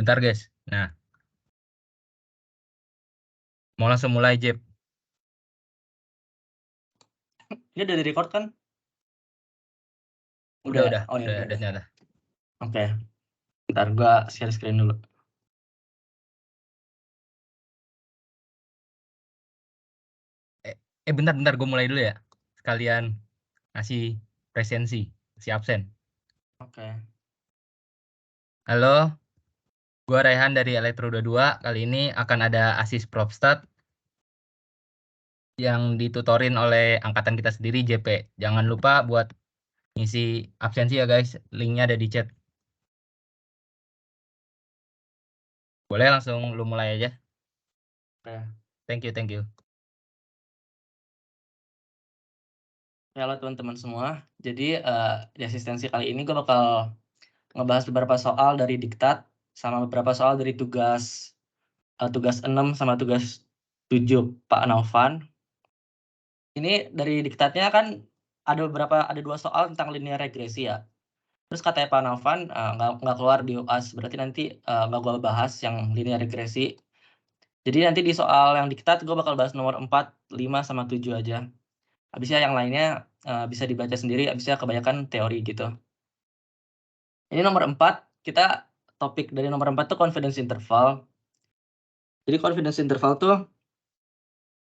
Bentar guys. Nah, mau langsung mulai Jeb. Ini udah di-record kan? Udah. Oh ya, Udah nyala. Oke. Bentar gua share screen dulu. Bentar, gue mulai dulu ya. Sekalian ngasih presensi, si absen. Oke. Halo, gue Raihan dari Elektro 22. Kali ini akan ada ASIS PropStat yang ditutorin oleh angkatan kita sendiri, JP. Jangan lupa buat ngisi absensi ya guys, linknya ada di chat. Boleh langsung lu mulai aja. Oke. Thank you. Halo teman-teman semua. Jadi di asistensi kali ini gue bakal ngebahas beberapa soal dari diktat sama beberapa soal dari tugas 6 sama tugas 7 Pak Naufan. Ini dari diktatnya kan ada 2 soal tentang linear regresi ya. Terus katanya Pak Naufan nggak keluar di UAS, berarti nanti nggak gue bahas yang linear regresi. Jadi nanti di soal yang diktat gue bakal bahas nomor 4, 5, sama 7 aja. Habisnya yang lainnya bisa dibaca sendiri, habisnya kebanyakan teori gitu. Ini nomor 4, topik dari nomor 4 tuh confidence interval. Jadi confidence interval tuh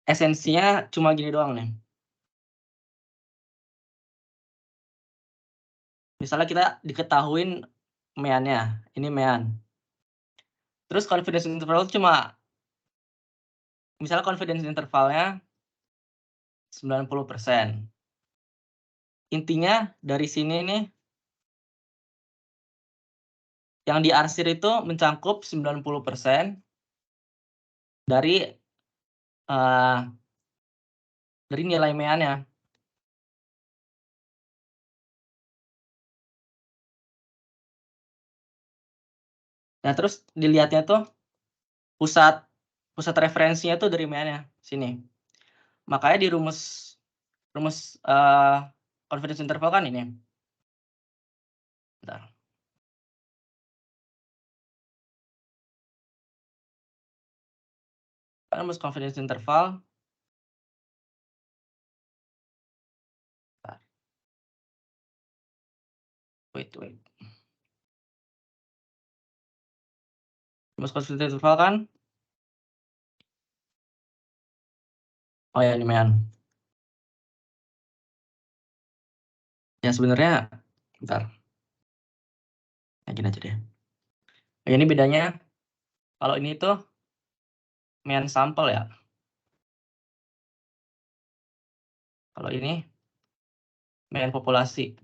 esensinya cuma gini doang nih. Misalnya kita diketahuin meannya, ini mean. Terus confidence interval cuma, misalnya confidence intervalnya 90%. Intinya dari sini nih, yang diarsir itu mencakup 90% dari nilai meannya. Nah, terus dilihatnya tuh pusat referensinya tuh dari meannya sini. Makanya di rumus confidence interval kan ini. Bentar. Rumus confidence interval. Bentar. Wait. Rumus confidence interval kan? Oh ya, ini mean. Ya sebenarnya, bentar. Nah, gini aja deh. Nah, ini bedanya, kalau ini tuh mean sampel ya. Kalau ini mean populasi.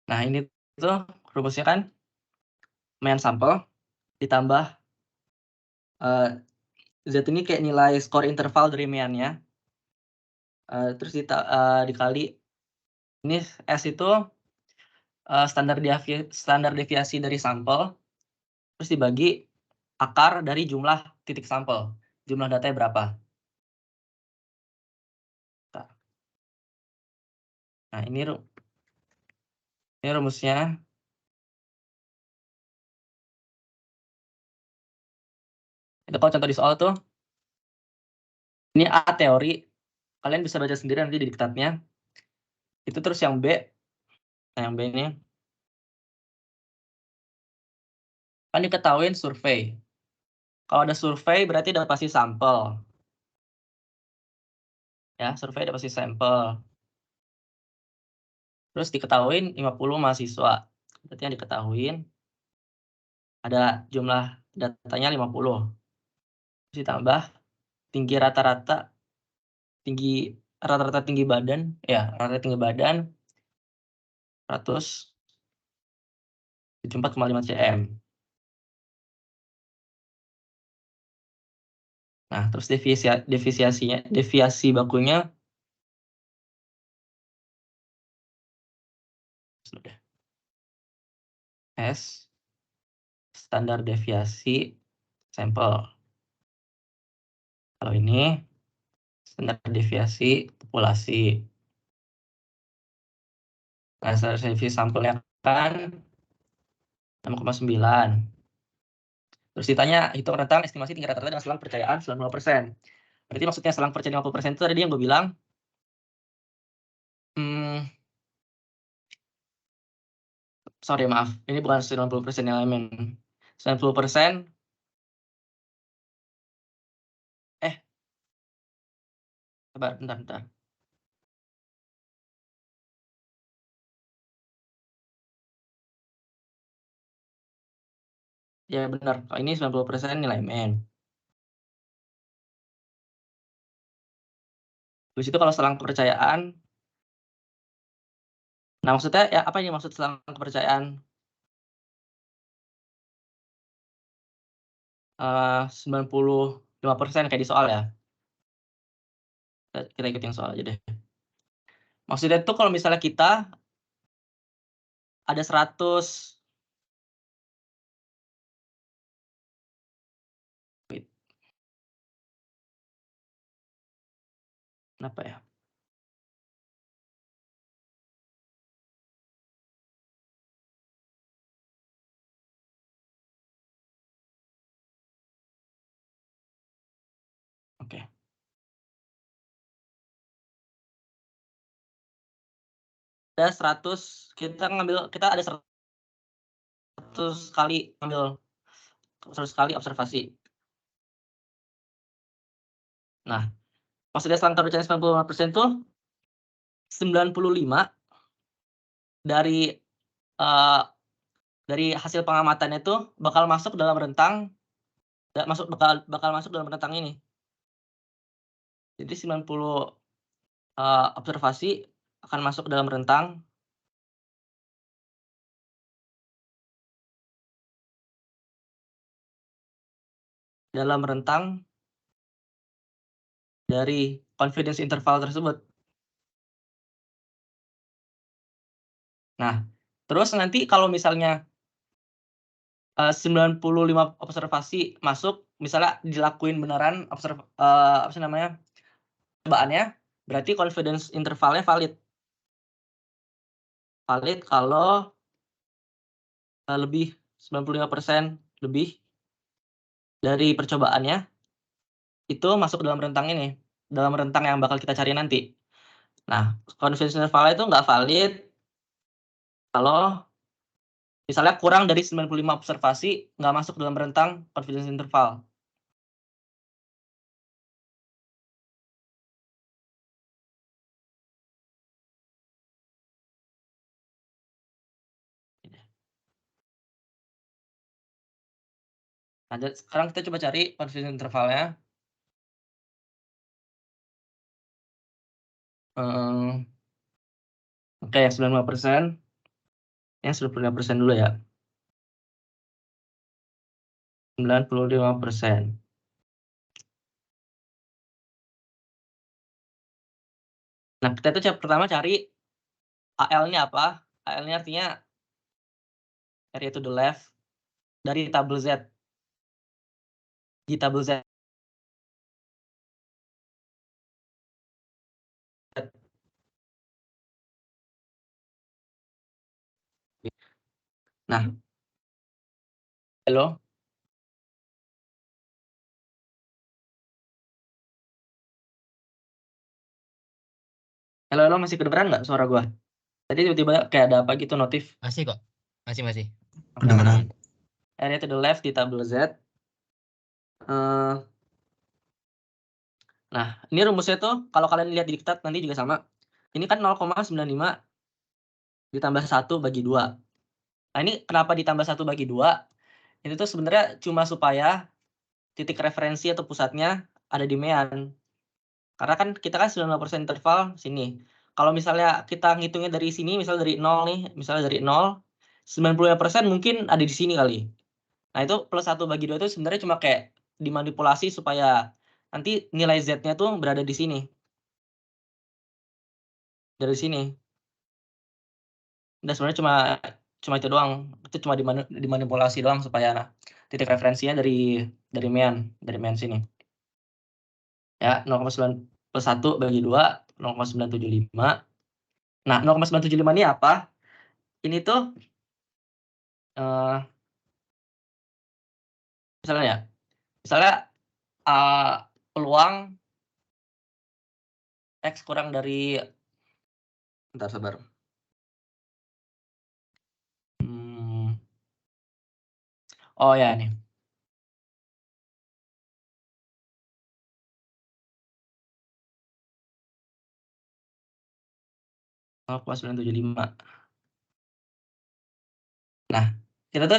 Nah, ini tuh rumusnya kan mean sampel ditambah Z ini kayak nilai skor interval dari meannya. Terus dikali ini S itu standar deviasi dari sampel, terus dibagi akar dari jumlah titik sampel, jumlah datanya berapa. Nah, ini rumusnya. Itu kalau contoh di soal tuh, ini A teori, kalian bisa baca sendiri nanti di diktatnya. Itu terus yang B, nah yang B ini kan diketahuin survei. Kalau ada survei berarti udah pasti sampel. Ya, survei udah pasti sampel. Terus diketahuin 50 mahasiswa. Berarti yang diketahuin ada jumlah datanya 50. Terus ditambah tinggi rata-rata tinggi badan, ya, rata-rata tinggi badan 174,5 cm. Nah, terus deviasi bakunya S standar deviasi sampel. Kalau ini standar deviasi populasi. Nah, standar deviasi sampelnya kan 6,9. Terus ditanya hitung rentang estimasi tingkat rata-rata dengan selang percayaan 90%. Berarti maksudnya selang percayaan 50% itu tadi yang gue bilang. Sorry, maaf. Ini bukan 90% elemen. 90%. Bentar. Ya benar, kalau ini 90% nilai men. Terus itu kalau selang kepercayaan. Nah, maksudnya ya apa ini maksud selang kepercayaan? 95% kayak di soal ya. Kita ikutin soal aja deh. Maksudnya itu kalau misalnya kita ada 100 kenapa ya? Oke. Ada 100, kita ada 100 kali ngambil 100 kali observasi. Nah, maksudnya selang kepercayaan 95% tuh 95 dari hasil pengamatannya itu bakal masuk dalam rentang bakal masuk dalam rentang ini. Jadi 90 observasi akan masuk dalam rentang dari confidence interval tersebut. Nah, terus nanti kalau misalnya 95 observasi masuk, misalnya dilakuin beneran percobaannya, berarti confidence intervalnya valid. Valid kalau lebih 95% lebih dari percobaannya itu masuk dalam rentang ini, dalam rentang yang bakal kita cari nanti. Nah, confidence interval itu nggak valid kalau misalnya kurang dari 95 observasi nggak masuk dalam rentang confidence interval. Nah, sekarang kita coba cari confidence intervalnya. Oke, yang 95%. Yang 95% dulu ya. 95%. Nah, kita tuh pertama cari AL-nya apa? AL-nya artinya area to the left dari tabel Z. Di tabel Z. Nah, halo? Halo, masih kedengeran nggak suara gua? Tadi tiba-tiba kayak ada apa gitu notif. Masih kok. Masih. Kedengeran. Area to the left di tabel Z. Nah, ini rumusnya tuh kalau kalian lihat di diktat nanti juga sama. Ini kan 0,95 ditambah 1 bagi 2. Nah, ini kenapa ditambah 1 bagi 2? Itu tuh sebenarnya cuma supaya titik referensi atau pusatnya ada di mean. Karena kan kita kan 95% interval sini. Kalau misalnya kita ngitungnya dari sini, misalnya dari 0 nih, misalnya dari 0, 95% mungkin ada di sini kali. Nah, itu plus 1 bagi 2 itu sebenarnya cuma kayak dimanipulasi supaya nanti nilai Z-nya tuh berada di sini. Dari sini. Dan sebenarnya cuma itu doang. Itu cuma dimanipulasi doang supaya titik referensinya dari mean sini. Ya, 0,9 plus 1 bagi 2, 0,975. Nah, 0,975 ini apa? Ini tuh misalnya peluang X kurang dari, bentar sabar. Oh ya nih. Oh, 975. Nah, kita tuh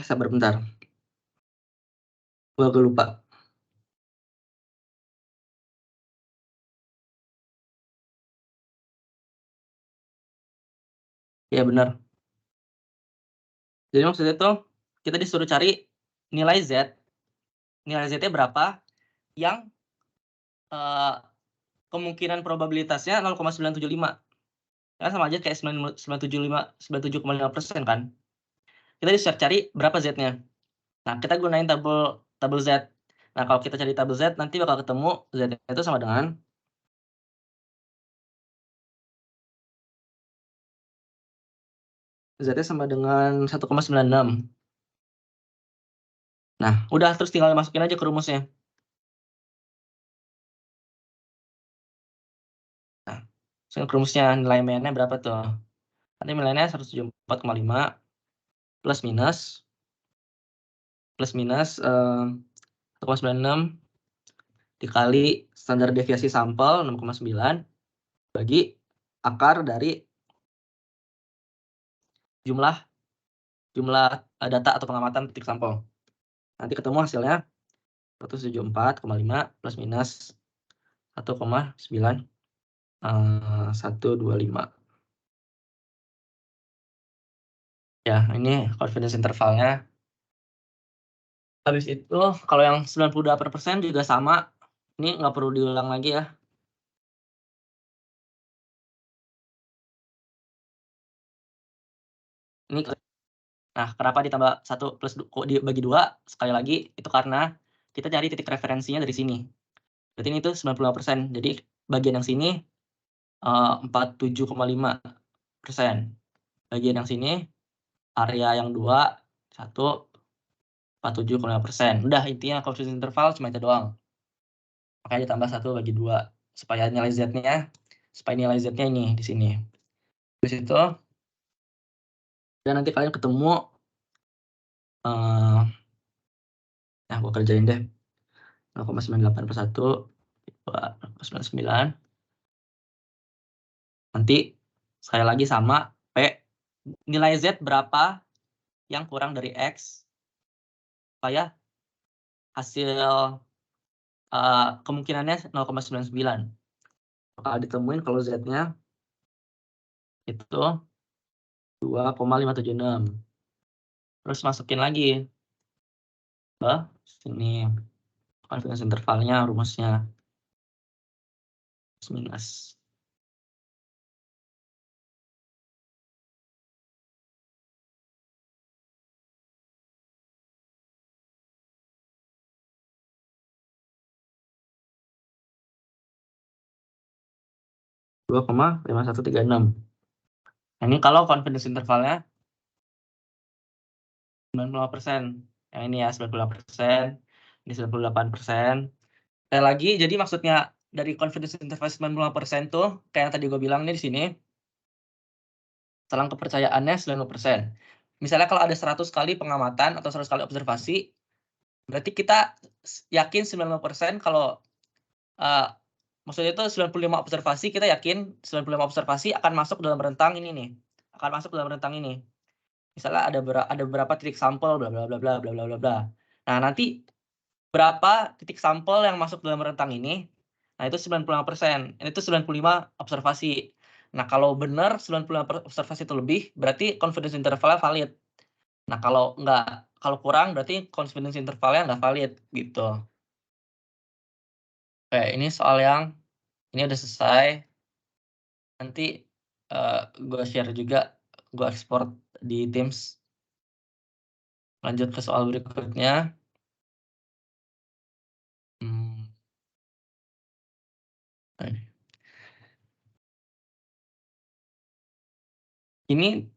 sabar bentar. Gua agak lupa. Iya benar. Jadi maksudnya tuh kita disuruh cari nilai Z. Nilai Z-nya berapa yang kemungkinan probabilitasnya 0,975. Kan sama aja kayak 97,5% kan. Kita disuruh cari berapa Z-nya. Nah, kita gunain tabel Z. Nah, kalau kita cari tabel Z nanti bakal ketemu Z-nya itu sama dengan Z-nya sama dengan 1,96. Nah, udah terus tinggal masukin aja ke rumusnya. Nah, masukin ke rumusnya nilai MN-nya berapa tuh? Nanti nilainya 174,5 plus minus 1,96 dikali standar deviasi sampel 6,9 bagi akar dari jumlah data atau pengamatan titik sampel. Nanti ketemu hasilnya 174,5 plus minus 1,9125. Ya, ini confidence intervalnya. Habis itu kalau yang 98% juga sama. Ini nggak perlu diulang lagi ya. Ini nah, kenapa ditambah 1 plus kok dibagi 2? Sekali lagi itu karena kita cari titik referensinya dari sini. Berarti ini tuh 95%. Jadi bagian yang sini 47,5%. Bagian yang sini area yang 2 1 47,5%. Udah intinya confidence interval cuma itu doang. Makanya ditambah 1 bagi 2 supaya nilai Z-nya ini di sini. Di situ dan nanti kalian ketemu nah gua kerjain deh 0,98 per 1 0,99. Nanti sekali lagi sama P nilai Z berapa yang kurang dari X supaya hasil kemungkinannya 0,99. Bakal ditemuin kalau Z-nya itu 2,576. Terus masukin lagi ke sini confidence intervalnya, rumusnya minus. Dua 2,5136. Nah, ini kalau confidence intervalnya 95%. Yang ini ya 95%, ini 98%. Sekali lagi, jadi maksudnya dari confidence interval 95% tuh kayak yang tadi gue bilang nih di sini. Selang kepercayaannya 90%. Misalnya kalau ada 100 kali pengamatan atau 100 kali observasi, berarti kita yakin 95% kalau maksudnya itu 95 observasi, kita yakin 95 observasi akan masuk dalam rentang ini nih. Akan masuk dalam rentang ini. Misalnya ada berapa titik sampel bla bla bla bla bla bla bla bla. Nah, nanti berapa titik sampel yang masuk dalam rentang ini? Nah, itu 95%. Ini itu 95 observasi. Nah, kalau benar 95 observasi itu lebih, berarti confidence intervalnya valid. Nah, kalau kurang berarti confidence intervalnya nggak valid gitu. Oke, ini soal yang ini udah selesai. Nanti gue share juga, gue ekspor di Teams. Lanjut ke soal berikutnya. Ini,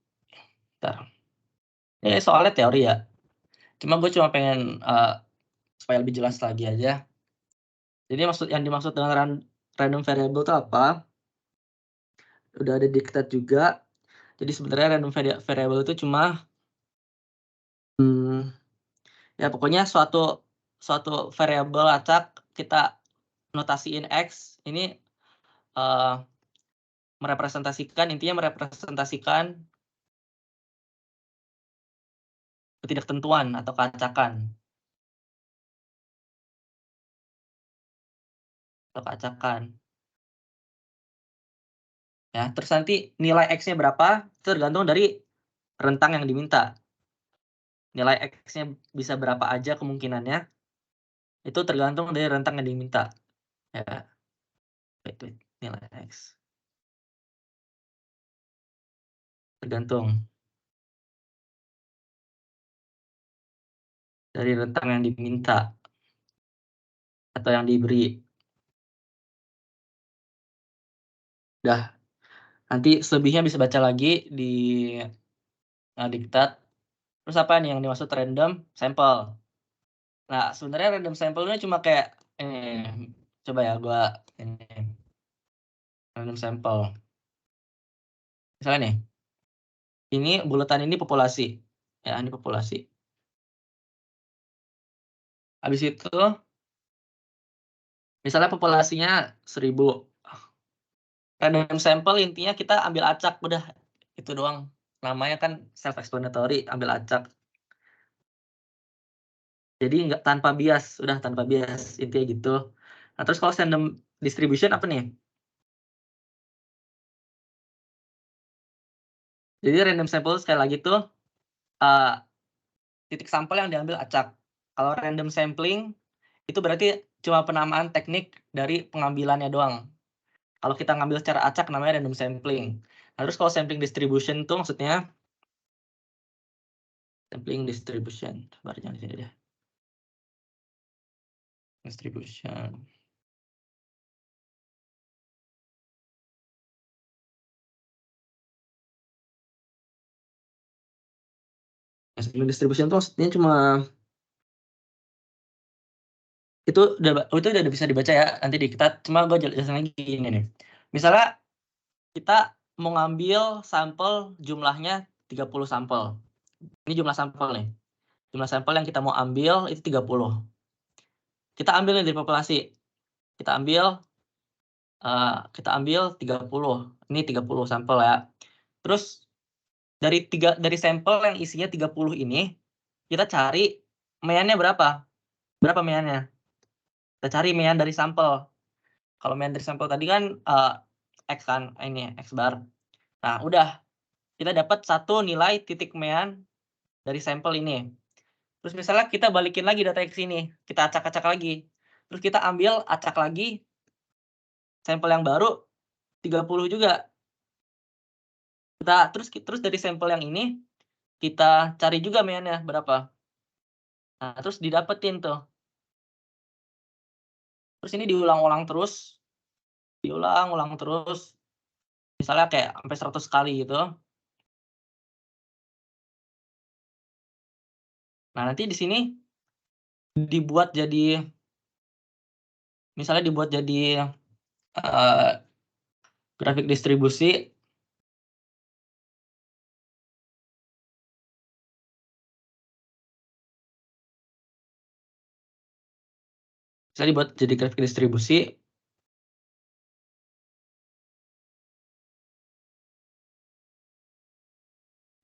bentar. Ini soalnya teori ya. Cuma gue cuma pengen supaya lebih jelas lagi aja. Jadi yang dimaksud dengan random variable itu apa? Udah ada diktat juga. Jadi sebenarnya random variable itu cuma ya pokoknya suatu variabel acak kita notasiin x ini intinya merepresentasikan ketidaktentuan atau keacakan. Ya, terus nanti nilai x-nya berapa tergantung dari rentang yang diminta. Nilai x-nya bisa berapa aja kemungkinannya itu tergantung dari rentang yang diminta. Ya, wait, nilai x tergantung dari rentang yang diminta atau yang diberi. Udah, nanti selebihnya bisa baca lagi di diktat. Terus apa nih yang dimaksud random sample? Nah, sebenarnya random sample-nya cuma kayak coba ya gua ini random sample. Misalnya nih, ini bulatan ini populasi. Ya, ini populasi. Habis itu misalnya populasinya 1000. Random sample intinya kita ambil acak, udah itu doang. Namanya kan self explanatory, ambil acak. Jadi nggak tanpa bias, udah tanpa bias intinya gitu. Nah, terus kalau random distribution apa nih? Jadi random sample sekali lagi tuh titik sampel yang diambil acak. Kalau random sampling itu berarti cuma penamaan teknik dari pengambilannya doang. Kalau kita ngambil secara acak namanya random sampling. Nah, terus kalau sampling distribution itu maksudnya sampling distribution. Sabar, jangan di sini deh. Distribution. Sampling distribution itu maksudnya cuma itu udah bisa dibaca ya nanti di kita. Cuma gue jelasin lagi ini nih. Misalnya kita mau ngambil sampel jumlahnya 30 sampel. Ini jumlah sampel nih. Jumlah sampel yang kita mau ambil itu 30. Kita ambil dari populasi. Kita ambil 30. Ini 30 sampel ya. Terus dari sampel yang isinya 30 ini kita cari meannya berapa? Berapa meannya? Kita cari mean dari sampel. Kalau mean dari sampel tadi kan x kan, ini x bar. Nah, udah kita dapat satu nilai titik mean dari sampel ini. Terus misalnya kita balikin lagi data ke sini, kita acak-acak lagi. Terus kita ambil acak lagi sampel yang baru 30 juga. Terus dari sampel yang ini kita cari juga meannya berapa. Nah, terus didapetin tuh. Terus ini diulang-ulang terus. Diulang-ulang terus. Misalnya kayak sampai 100 kali gitu. Nah, nanti di sini dibuat jadi misalnya dibuat jadi grafik distribusi. Misalnya dibuat jadi grafik distribusi.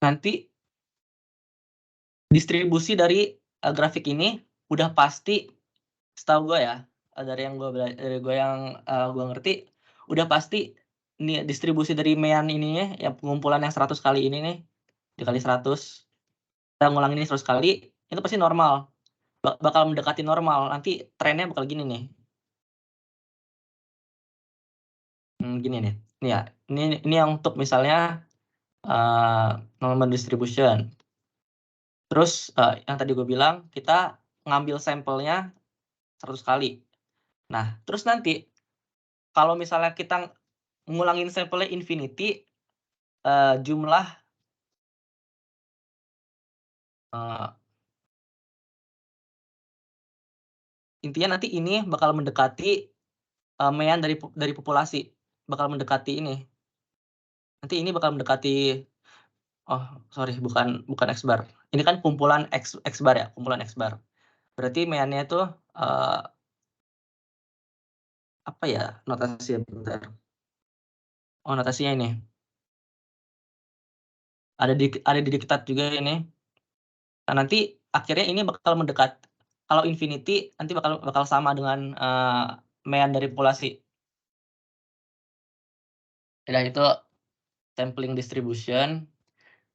Nanti distribusi dari grafik ini udah pasti, setahu gue ya, dari yang gue ngerti, udah pasti nih distribusi dari mean ininya, yang pengumpulan yang 100 kali ini nih, dikali 100, kita ngulang ini 100 kali, itu pasti normal. Bakal mendekati normal, nanti trennya bakal gini nih. Gini nih, ini ya, ini yang untuk misalnya normal distribution. Terus yang tadi gue bilang, kita ngambil sampelnya 100 kali. Nah, terus nanti kalau misalnya kita ngulangin sampelnya infinity, jumlah Intinya nanti ini bakal mendekati mean dari populasi, bakal mendekati ini. Nanti ini bakal mendekati, oh sorry, bukan X bar. Ini kan kumpulan X bar ya, kumpulan X bar. Berarti meannya itu apa ya notasinya, bentar. Oh, notasinya ini. Ada di diktat juga ini. Nah, nanti akhirnya ini bakal mendekat. Kalau infinity nanti bakal sama dengan mean dari populasi. Udah itu sampling distribution.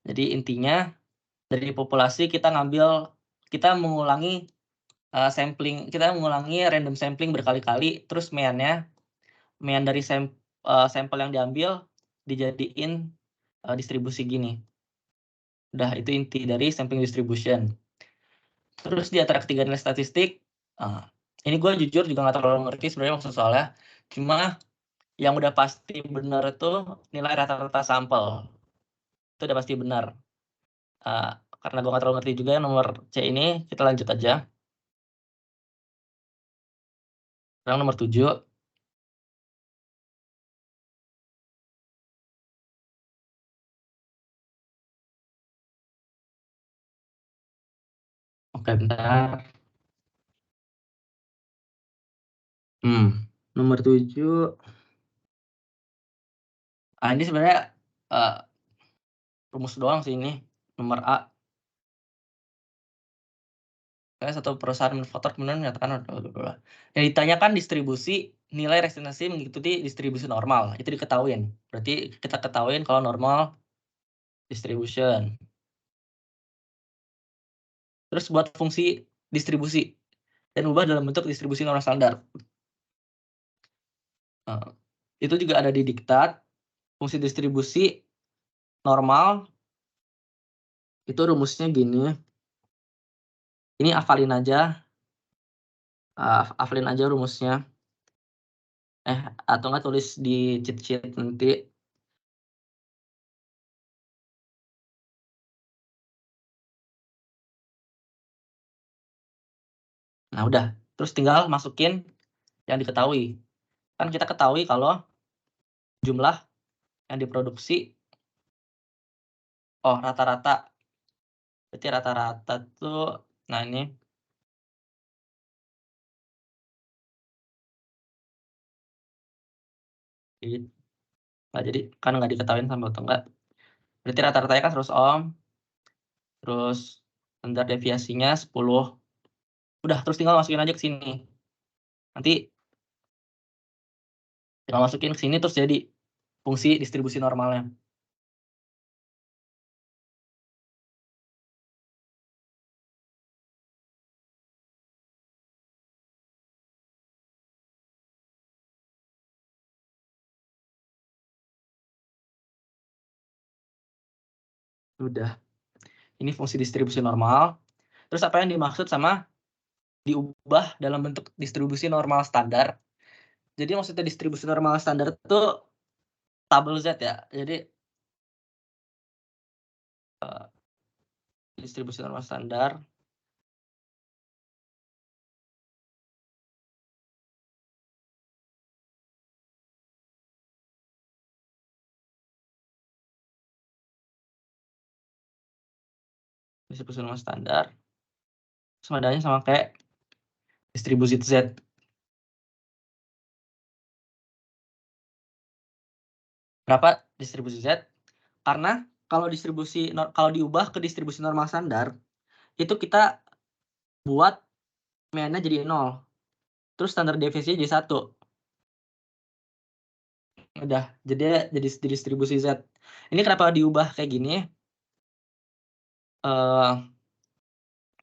Jadi intinya dari populasi kita mengulangi sampling, kita mengulangi random sampling berkali-kali, terus mean dari sampel yang diambil dijadiin distribusi gini. Udah, itu inti dari sampling distribution. Terus di antara ketiga nilai statistik, ini gue jujur juga nggak terlalu ngerti sebenarnya maksud soalnya. Cuma yang udah pasti benar itu nilai rata-rata sampel. Itu udah pasti benar. Karena gue nggak terlalu ngerti juga yang nomor C ini, kita lanjut aja. Sekarang nomor 7. Oke, bentar. Nomor 7. Ini sebenarnya rumus doang sih ini. Nomor A. Satu perusahaan manufaktur kemudian menyatakan yang ditanyakan distribusi nilai representasi mengikuti distribusi normal. Itu diketahuin. Berarti kita ketahuin kalau normal distribution. Terus buat fungsi distribusi dan ubah dalam bentuk distribusi normal standar. Itu juga ada di diktat. Fungsi distribusi normal itu rumusnya gini. Ini hafalin aja rumusnya. Atau nggak tulis di cheat sheet nanti. Nah, udah. Terus tinggal masukin yang diketahui. Kan kita ketahui kalau jumlah yang diproduksi, rata-rata. Berarti rata-rata tuh, nah ini. Nggak, jadi kan nggak diketahui sampel atau enggak. Berarti rata-ratanya kan 100 ohm. Terus standar deviasinya 10. Udah, terus tinggal masukin aja ke sini. Nanti tinggal masukin ke sini terus jadi fungsi distribusi normalnya. Udah. Ini fungsi distribusi normal. Terus apa yang dimaksud sama diubah dalam bentuk distribusi normal standar? Jadi maksudnya distribusi normal standar itu tabel Z ya. Jadi distribusi normal standar semadanya sama kayak distribusi Z. Berapa distribusi Z? Karena kalau diubah ke distribusi normal standar, itu kita buat meannya jadi 0. Terus standar deviasinya jadi 1. Udah, jadi distribusi Z. Ini kenapa diubah kayak gini?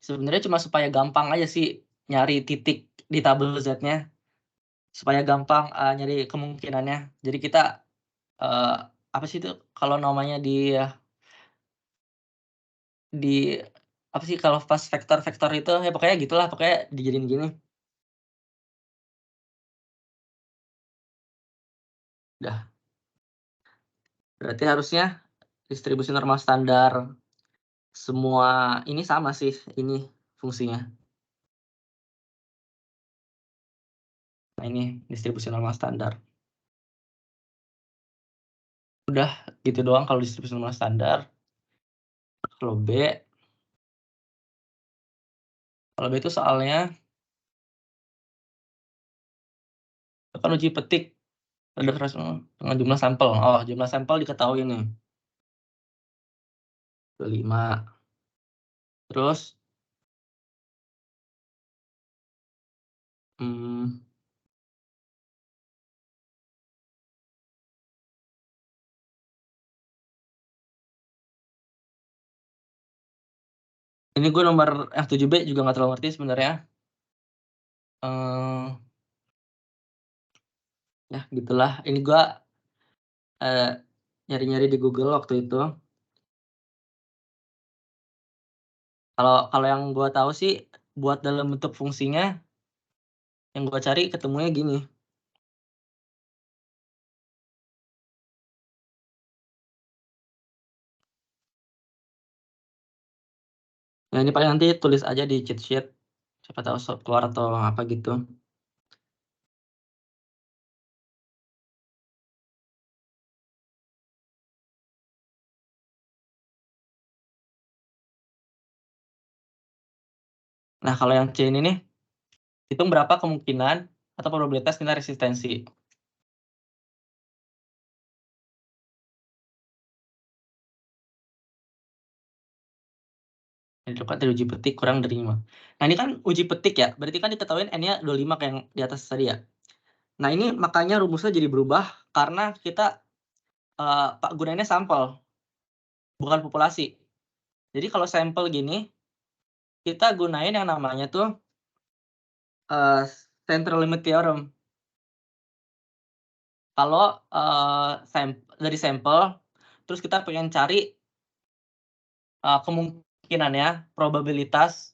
Sebenarnya cuma supaya gampang aja sih nyari titik di tabel Z-nya. Supaya gampang nyari kemungkinannya. Jadi kita apa sih itu kalau namanya di apa sih kalau pas vektor-vektor itu ya pokoknya gitulah, pokoknya dijadiin gini. Udah. Berarti harusnya distribusi normal standar semua ini sama sih, ini fungsinya. Nah, ini distribusi normal standar. Udah gitu doang kalau distribusi normal standar. Kalau B itu soalnya kan uji petik ada dengan jumlah sampel. Oh, jumlah sampel diketahui nih. 5. Terus ini gue nomor yang 7B juga nggak terlalu ngerti sebenarnya. Ya gitulah. Ini gue nyari-nyari di Google waktu itu. Kalau yang gue tahu sih buat dalam bentuk fungsinya yang gue cari ketemunya gini. Nah, ini paling nanti tulis aja di cheat sheet. Siapa tahu keluar atau apa gitu. Nah, kalau yang C ini nih, hitung berapa kemungkinan atau probabilitas nilai resistensi. Itu kan dari uji petik kurang dari 5. Nah, ini kan uji petik ya, berarti kan diketahuin N-nya 25 kayak yang di atas tadi ya. Nah, ini makanya rumusnya jadi berubah karena kita gunainnya sampel, bukan populasi. Jadi kalau sampel gini, kita gunain yang namanya tuh central limit theorem. Kalau dari sampel, terus kita pengen cari kemungkinannya, probabilitas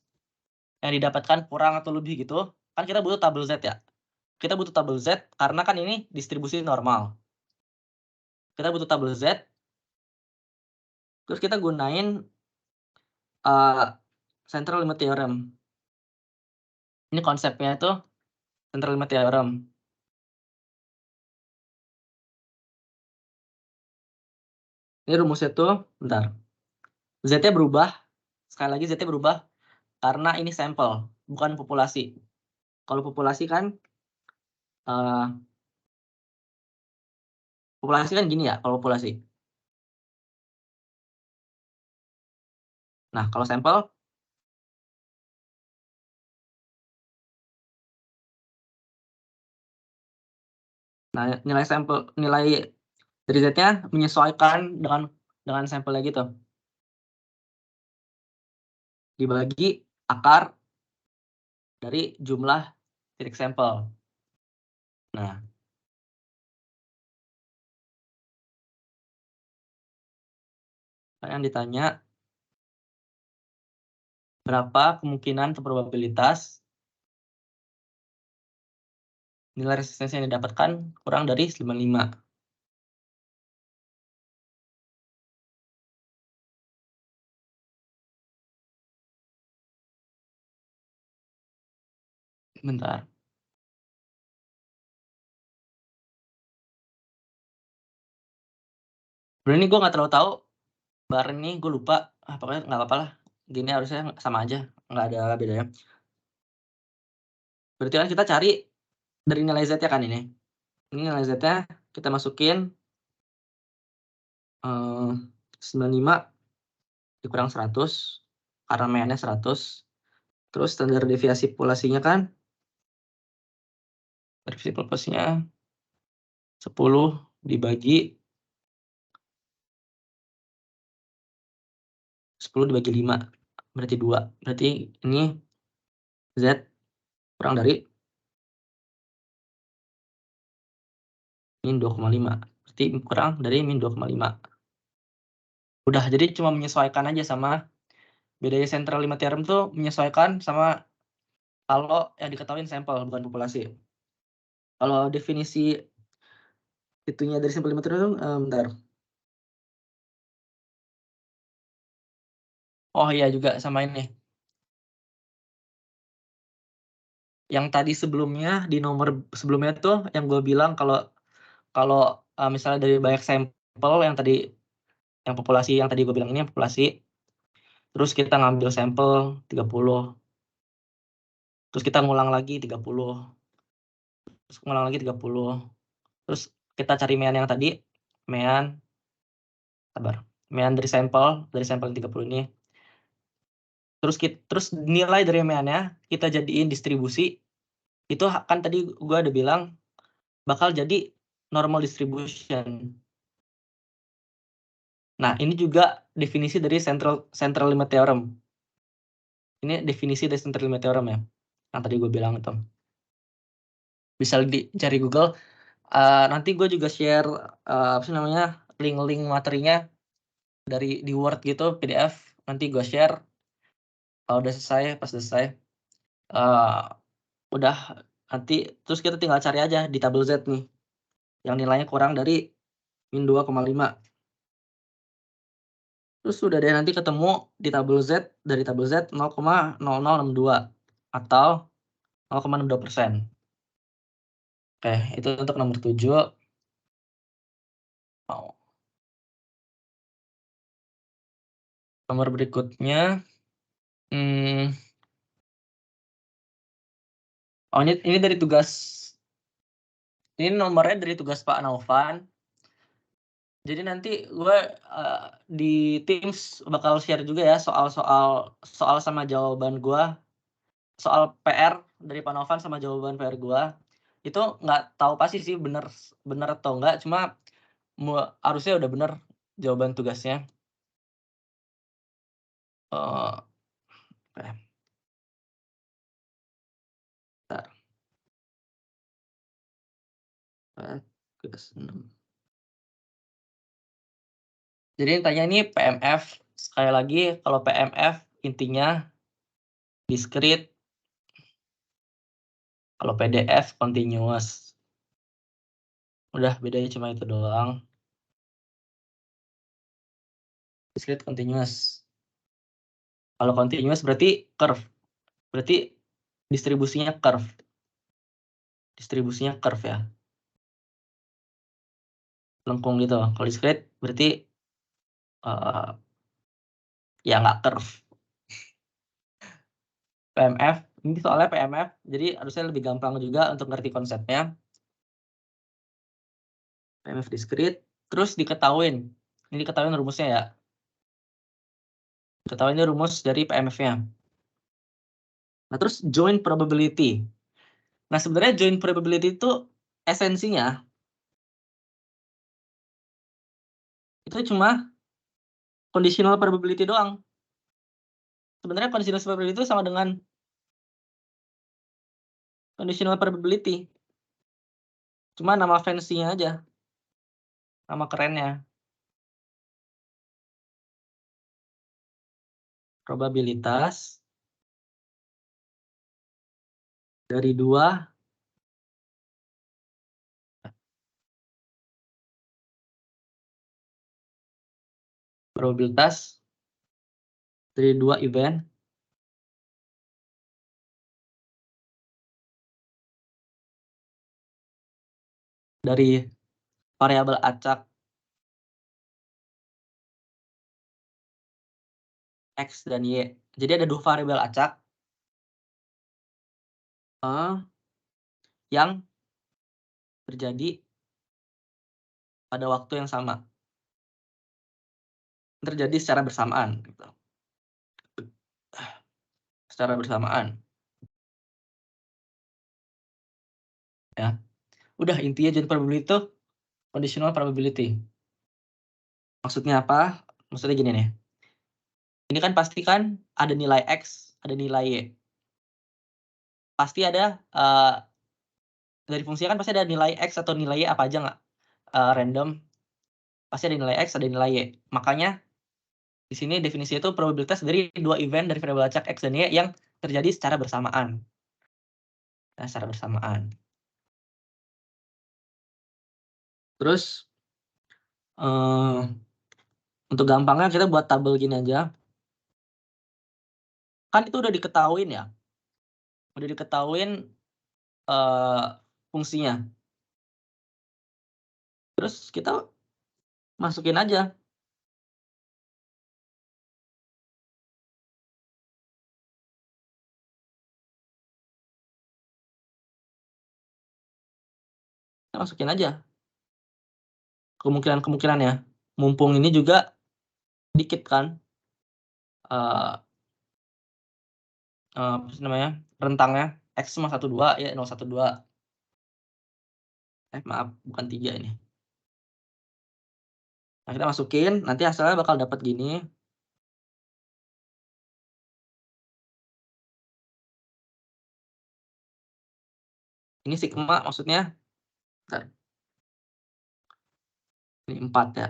yang didapatkan kurang atau lebih gitu, kan kita butuh tabel Z ya. Kita butuh tabel Z karena kan ini distribusi normal. Kita butuh tabel Z, terus kita gunain central limit theorem. Ini konsepnya itu central limit theorem. Ini rumusnya tuh, bentar. Z-nya berubah, sekali lagi Z-nya berubah karena ini sampel, bukan populasi. Kalau populasi kan gini ya, kalau populasi. Nah, kalau sampel, nah nilai dari Z-nya menyesuaikan dengan sampelnya gitu. Dibagi akar dari jumlah titik sampel. Nah, yang ditanya berapa kemungkinan atau probabilitas nilai resistensi yang didapatkan kurang dari 95. Bentar. Sebenarnya ini gue nggak terlalu tahu. Bar ini gue lupa. Pokoknya nggak apa-apa lah. Gini harusnya sama aja. Nggak ada bedanya. Berarti kan kita cari dari nilai Z-nya kan ini. Ini nilai Z-nya kita masukin 95 dikurang 100 karena MN-nya 100. Terus standar deviasi populasinya kan 10 dibagi 5 berarti 2. Berarti ini Z kurang dari min 2,5. Berarti kurang dari min 2,5. Udah, jadi cuma menyesuaikan aja sama bedanya central limit theorem tuh menyesuaikan sama kalau yang diketahui sampel bukan populasi. Kalau definisi itunya dari central limit theorem, bentar. Oh iya juga sama ini. Yang tadi sebelumnya, di nomor sebelumnya tuh yang gue bilang kalau misalnya dari banyak sampel yang tadi, yang populasi yang tadi gue bilang ini yang populasi, terus kita ngambil sampel 30, terus kita ngulang lagi 30, terus ngulang lagi 30, terus kita cari mean yang tadi, mean dari sampel 30 ini, terus nilai dari meannya kita jadiin distribusi, itu kan tadi gue ada bilang bakal jadi normal distribution. Nah, ini juga definisi dari central limit theorem. Ini definisi dari central limit theorem ya, yang tadi gue bilang itu. Bisa dicari Google. Nanti gue juga share apa sih namanya, link-link materinya di Word gitu, PDF. Nanti gue share kalau udah selesai, pas selesai. Udah, nanti terus kita tinggal cari aja di tabel Z nih, yang nilainya kurang dari min 2,5. Terus udah deh, nanti ketemu di tabel Z, dari tabel Z 0,0062 atau 0,62%. Oke, itu untuk nomor 7. Nomor berikutnya, ini dari tugas, ini nomornya dari tugas Pak Naufan. Jadi nanti gue di Teams bakal share juga ya soal sama jawaban gue, soal PR dari Pak Naufan sama jawaban PR gue. Itu nggak tahu pasti sih bener atau enggak, cuma harusnya udah bener jawaban tugasnya. Bentar. Tugas 6. Jadi tanya ini PMF, sekali lagi kalau PMF intinya discrete, kalau PDF continuous. Udah, bedanya cuma itu doang. Discrete continuous. Kalau continuous berarti curve. Berarti distribusinya curve. Distribusinya curve ya. Lengkung gitu. Kalau discrete berarti ya nggak curve. PMF, ini soalnya PMF, jadi harusnya lebih gampang juga untuk ngerti konsepnya. PMF discrete, terus diketahuin. Ini diketahuin rumusnya ya. Diketahuin ini rumus dari PMF-nya. Nah, terus joint probability. Nah, sebenarnya joint probability itu esensinya itu cuma conditional probability doang. Sebenarnya conditional probability itu sama dengan conditional probability. Cuma nama fancy-nya aja. Nama kerennya. Probabilitas dari 2 event dari variabel acak X dan Y. Jadi ada 2 variabel acak yang terjadi pada waktu yang sama. Terjadi secara bersamaan. Gitu. Secara bersamaan. Ya. Udah, intinya joint probability itu conditional probability. Maksudnya apa? Maksudnya gini nih. Ini kan pasti kan ada nilai X, ada nilai Y. Pasti ada dari fungsinya kan pasti ada nilai X atau nilai Y apa aja nggak? Random. Pasti ada nilai X, ada nilai Y. Makanya di sini definisi itu probabilitas dari 2 event dari variabel acak X dan Y yang terjadi secara bersamaan. Nah, secara bersamaan. Terus untuk gampangnya kita buat tabel gini aja. Kan itu udah diketahuin ya. Udah diketahuin fungsinya. Terus kita masukin aja. Kita masukin aja kemungkinan-kemungkinannya. Mumpung ini juga dikit kan apa sih namanya, rentangnya X cuma 1, 2 ya, 0, 1, 2. Maaf, bukan 3 ini. Nah, kita masukin, nanti hasilnya bakal dapat gini. Ini sigma maksudnya. Bentar. Ini 4 ya.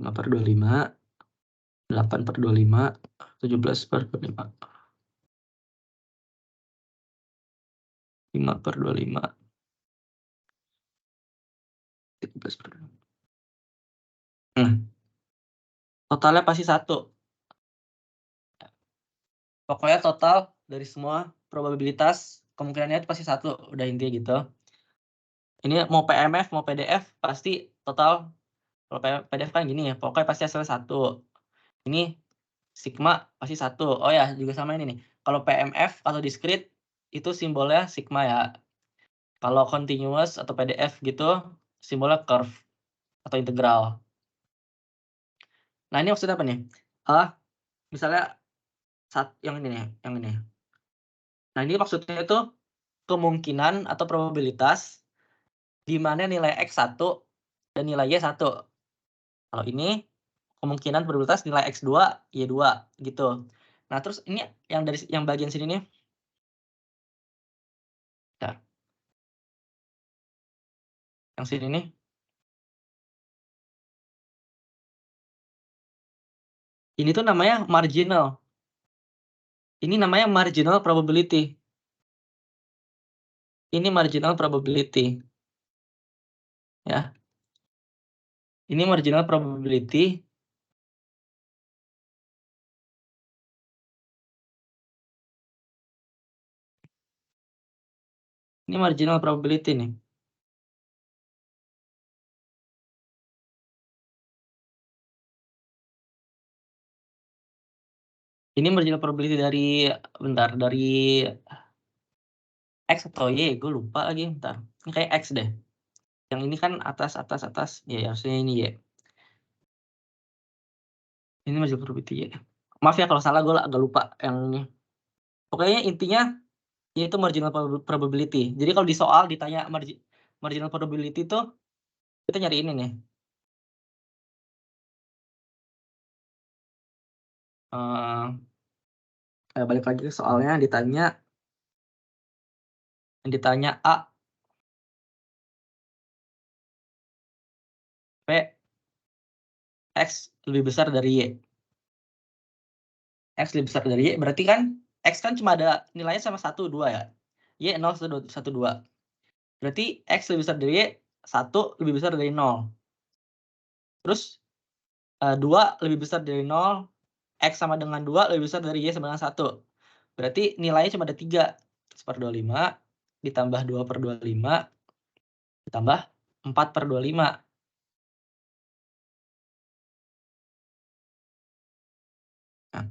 5/25, 8/25, 17/25. 5/25. 17/25. Totalnya pasti 1. Pokoknya total dari semua probabilitas kemungkinannya itu pasti 1, udah intinya gitu. Ini mau PMF mau PDF pasti total. Kalau PDF kan gini ya, pokoknya pasti hasilnya 1. Ini sigma pasti 1. Oh ya, juga sama ini nih. Kalau PMF atau discrete itu simbolnya sigma ya. Kalau continuous atau PDF gitu simbolnya curve atau integral. Nah, ini maksudnya apa nih? Misalnya yang ini nih, yang ini. Nah, ini maksudnya itu kemungkinan atau probabilitas di mana nilai X 1 dan nilai Y 1. Kalau ini kemungkinan probabilitas nilai X 2, Y 2 gitu. Nah, terus ini yang dari yang bagian sini nih. Bentar. Yang sini nih. Ini tuh namanya marginal. Ini namanya marginal probability. Ini marginal probability. Ya. Ini marginal probability. Ini marginal probability nih. Ini marginal probability dari bentar, dari X atau Y, gue lupa lagi, bentar. Ini kayak X deh. Yang ini kan atas. Ya, harusnya ini Y. Ini marginal probability Y. Maaf ya kalau salah, gue agak lupa yang ini. Pokoknya intinya yaitu marginal probability. Jadi kalau di soal ditanya marginal probability itu kita nyari ini nih. Balik lagi ke soalnya, ditanya A, P, X lebih besar dari Y. X lebih besar dari Y berarti kan X kan cuma ada nilainya sama 1, 2 ya. Y 0, 1, 2. Berarti X lebih besar dari Y, 1 lebih besar dari 0. Terus 2 lebih besar dari 0, X sama dengan 2 lebih besar dari Y sama dengan 1. Berarti nilainya cuma ada 3. 1/25 ditambah 2/25 ditambah 4/25. Nah,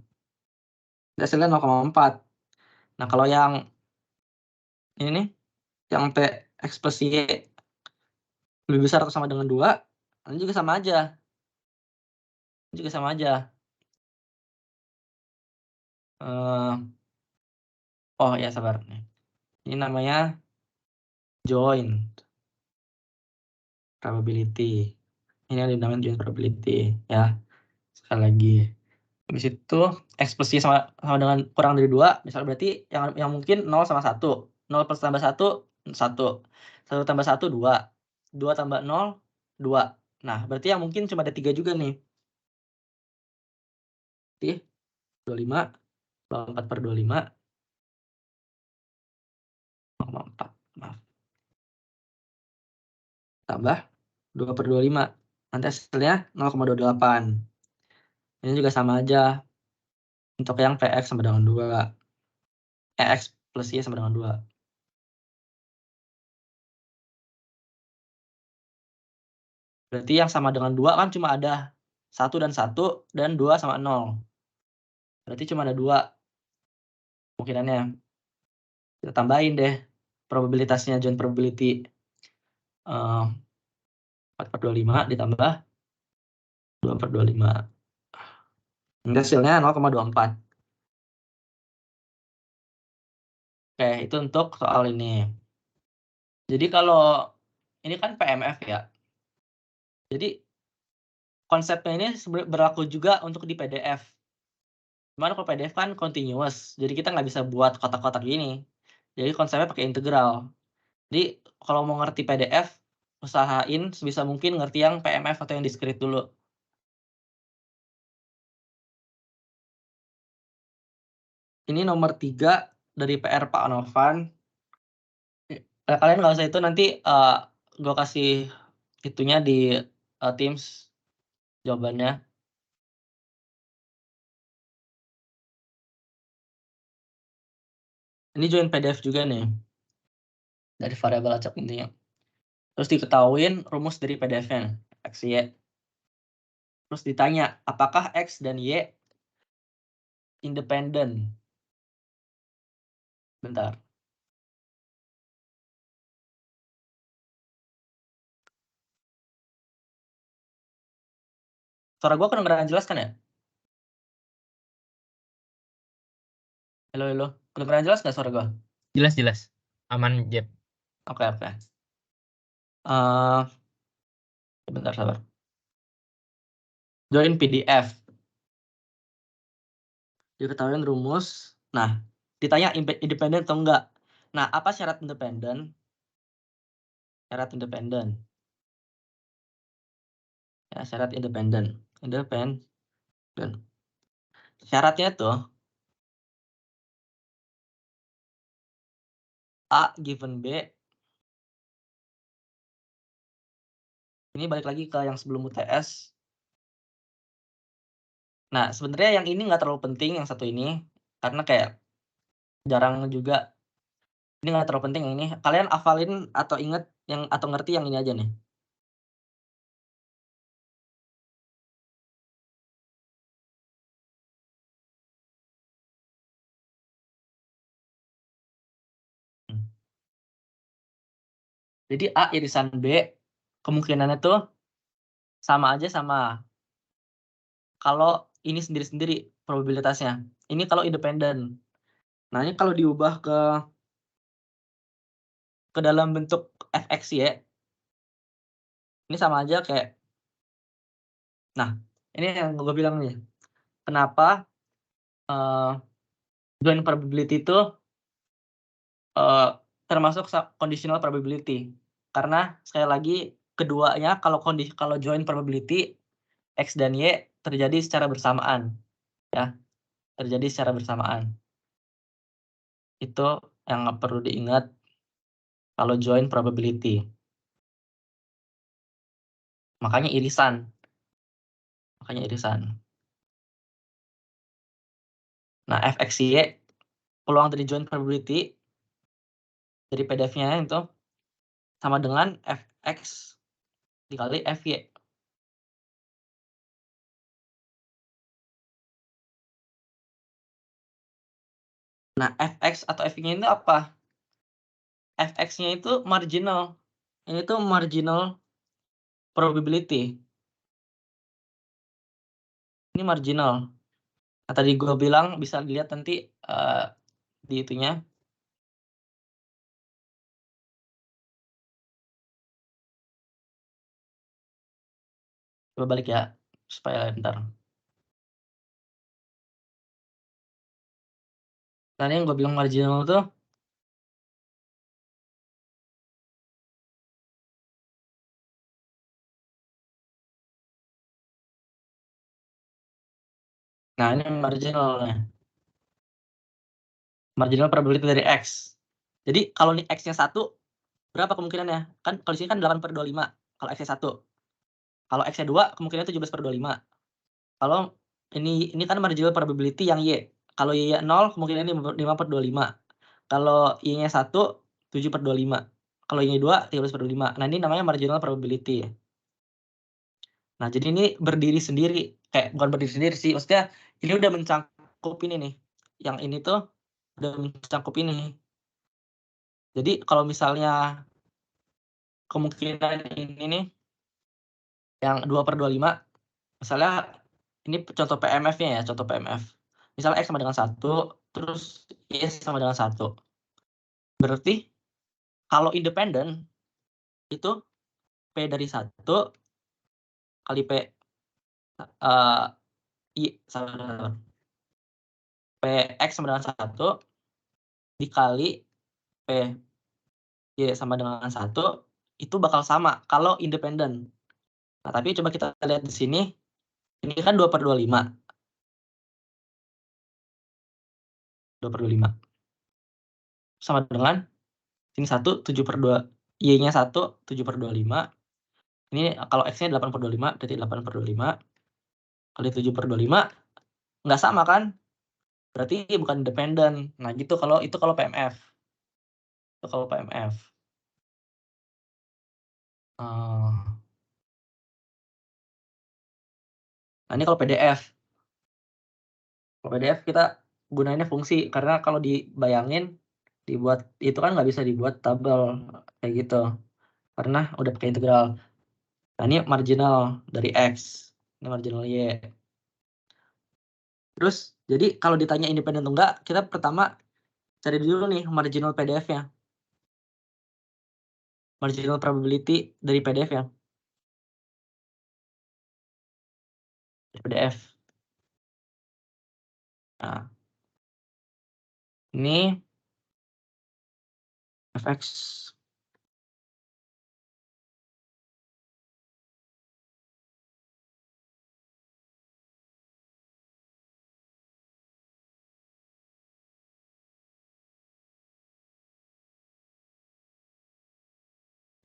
hasilnya 0,4. Nah, kalau yang ini nih, yang P X plus Y lebih besar atau sama dengan 2, ini juga sama aja. Oh ya, sabar nih. Ini namanya joint probability. Ini yang dinamakan joint probability ya. Sekali lagi. Habis itu X plus Y sama dengan kurang dari 2, misalnya berarti yang mungkin 0 sama 1. 0 plus tambah 1, 1. 1 tambah 1, 2. 2 tambah 0, 2. Nah, berarti yang mungkin cuma ada 3 juga nih. Oke, 25, 4/25, 0,4. Maaf. Tambah 2/25. Nanti hasilnya 0,28. Ini juga sama aja. Untuk yang PX sama dengan 2. X plus Y sama dengan 2. Berarti yang sama dengan 2 kan cuma ada 1 dan 1, dan 2 sama 0. Berarti cuma ada 2 kemungkinannya. Kita tambahin deh probabilitasnya, join probability. 4/25 ditambah 2/25. Hasilnya 0,24. Oke, itu untuk soal ini. Jadi kalau ini kan PMF ya. Jadi konsepnya ini berlaku juga untuk di PDF. Cuman kalau PDF kan continuous, jadi kita nggak bisa buat kotak-kotak gini. Jadi konsepnya pakai integral. Jadi kalau mau ngerti PDF, usahain sebisa mungkin ngerti yang PMF atau yang discrete dulu. Ini nomor 3 dari PR Pak Novan. Kalian nggak usah itu, nanti gue kasih itunya di Teams jawabannya. Ini join PDF juga nih dari variabel acak intinya. Terus diketahuin rumus dari PDF-nya X, Y. Terus ditanya apakah X dan Y independen. Bentar. Suara gue kedengeran jelas kan ya? Halo. Kedengeran jelas nggak suara gue? Jelas. Aman, Jeb. Oke. Bentar, sabar. Join PDF. Diketahui rumus. Nah, ditanya independen atau enggak. Nah, apa syarat independen? Syarat independen. Ya, syarat independen. Syaratnya tuh A given B. Ini balik lagi ke yang sebelum UTS. Nah, sebenarnya yang ini nggak terlalu penting, yang satu ini. Karena kayak jarang juga. Ini nggak terlalu penting yang ini. Kalian hafalin atau inget atau ngerti yang ini aja nih. Jadi A irisan B, kemungkinannya tuh sama aja sama kalau ini sendiri-sendiri probabilitasnya. Ini kalau independen. Nah, ini kalau diubah ke dalam bentuk fx y, ini sama aja kayak. Nah, ini yang gue bilang nih. Kenapa joint probability itu termasuk conditional probability? Karena sekali lagi keduanya kalau joint probability X dan Y terjadi secara bersamaan, ya, terjadi secara bersamaan. Itu yang perlu diingat kalau joint probability. Makanya irisan. Nah, fx-y peluang dari joint probability dari PDF-nya itu sama dengan fx dikali fy. Nah, fx atau fy-nya itu apa? Fx-nya itu marginal. Ini tuh marginal probability. Ini marginal. Nah, tadi gue bilang bisa dilihat nanti di itunya. Coba balik ya, supaya bentar. Nah, ini yang gue bilang marginal tuh nah, ini marginalnya. Marginal probability dari X. Jadi kalau nih X-nya 1, berapa kemungkinannya? Kan kalau di sini kan 8/25 kalau X-nya 1. Kalau X-nya 2, kemungkinannya 17/25. Kalau ini kan marginal probability yang Y. Kalau Y 0 kemungkinannya 5/25. Kalau Y-nya 1, 7/25. Kalau Y-nya 2, 13/25. Nah, ini namanya marginal probability. Nah, jadi ini berdiri sendiri. Bukan berdiri sendiri sih, maksudnya ini udah mencakup ini nih. Yang ini tuh udah mencakup ini. Jadi kalau misalnya kemungkinan ini nih yang 2/25, misalnya ini contoh PMF-nya ya, contoh PMF. Misalnya X sama dengan 1, terus Y sama dengan 1. Berarti kalau independen itu P dari 1 kali P I sama dengan PX sama dengan 1 dikali P Y sama dengan 1 itu bakal sama kalau independen. Nah, tapi coba kita lihat di sini, ini kan 2/25. 2/25. Sama dengan sini 1, 7/2. Y-nya 1, 7/25. Ini kalau X-nya 8/25, berarti 8/25 kali 7/25 nggak sama kan? Berarti bukan independen. Nah, gitu kalau PMF. Itu kalau PMF. Nah, ini kalau PDF. Kalau PDF kita gunainnya fungsi, karena kalau dibayangin dibuat itu kan nggak bisa dibuat tabel kayak gitu, karena udah pakai integral. Nah, ini marginal dari X, ini marginal Y. Terus, jadi kalau ditanya independen atau enggak, kita pertama cari dulu nih marginal PDF-nya. Marginal probability dari PDF ya. PDF. Nah, ini fx.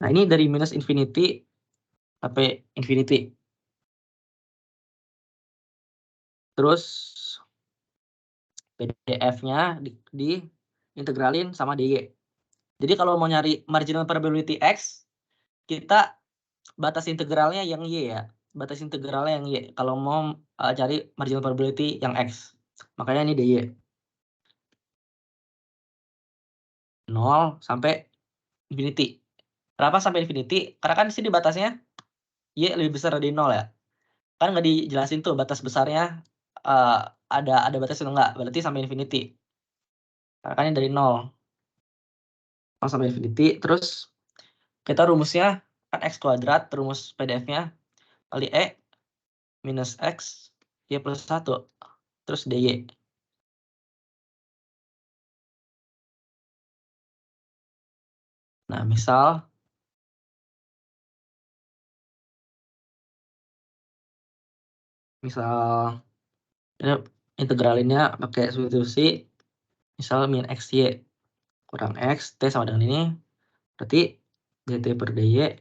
Nah, ini dari minus infinity sampai infinity. Terus PDF-nya diintegralin sama dy. Jadi kalau mau nyari marginal probability X, kita batas integralnya yang Y ya. Batas integralnya yang Y. Kalau mau cari marginal probability yang X. Makanya ini dy. 0 sampai infinity. Kenapa sampai infinity? Karena kan di sini batasnya Y lebih besar dari 0 ya. Kan nggak dijelasin tuh batas besarnya ada batasnya enggak. Berarti sampai infinity. Karena kan ini dari 0 sampai infinity. Terus kita rumusnya kan X kuadrat, rumus PDF-nya kali E minus X Y plus 1. Terus dy. Nah, misal ini integralinnya pakai substitusi, misal min XY kurang X, T sama dengan ini, berarti dt per dy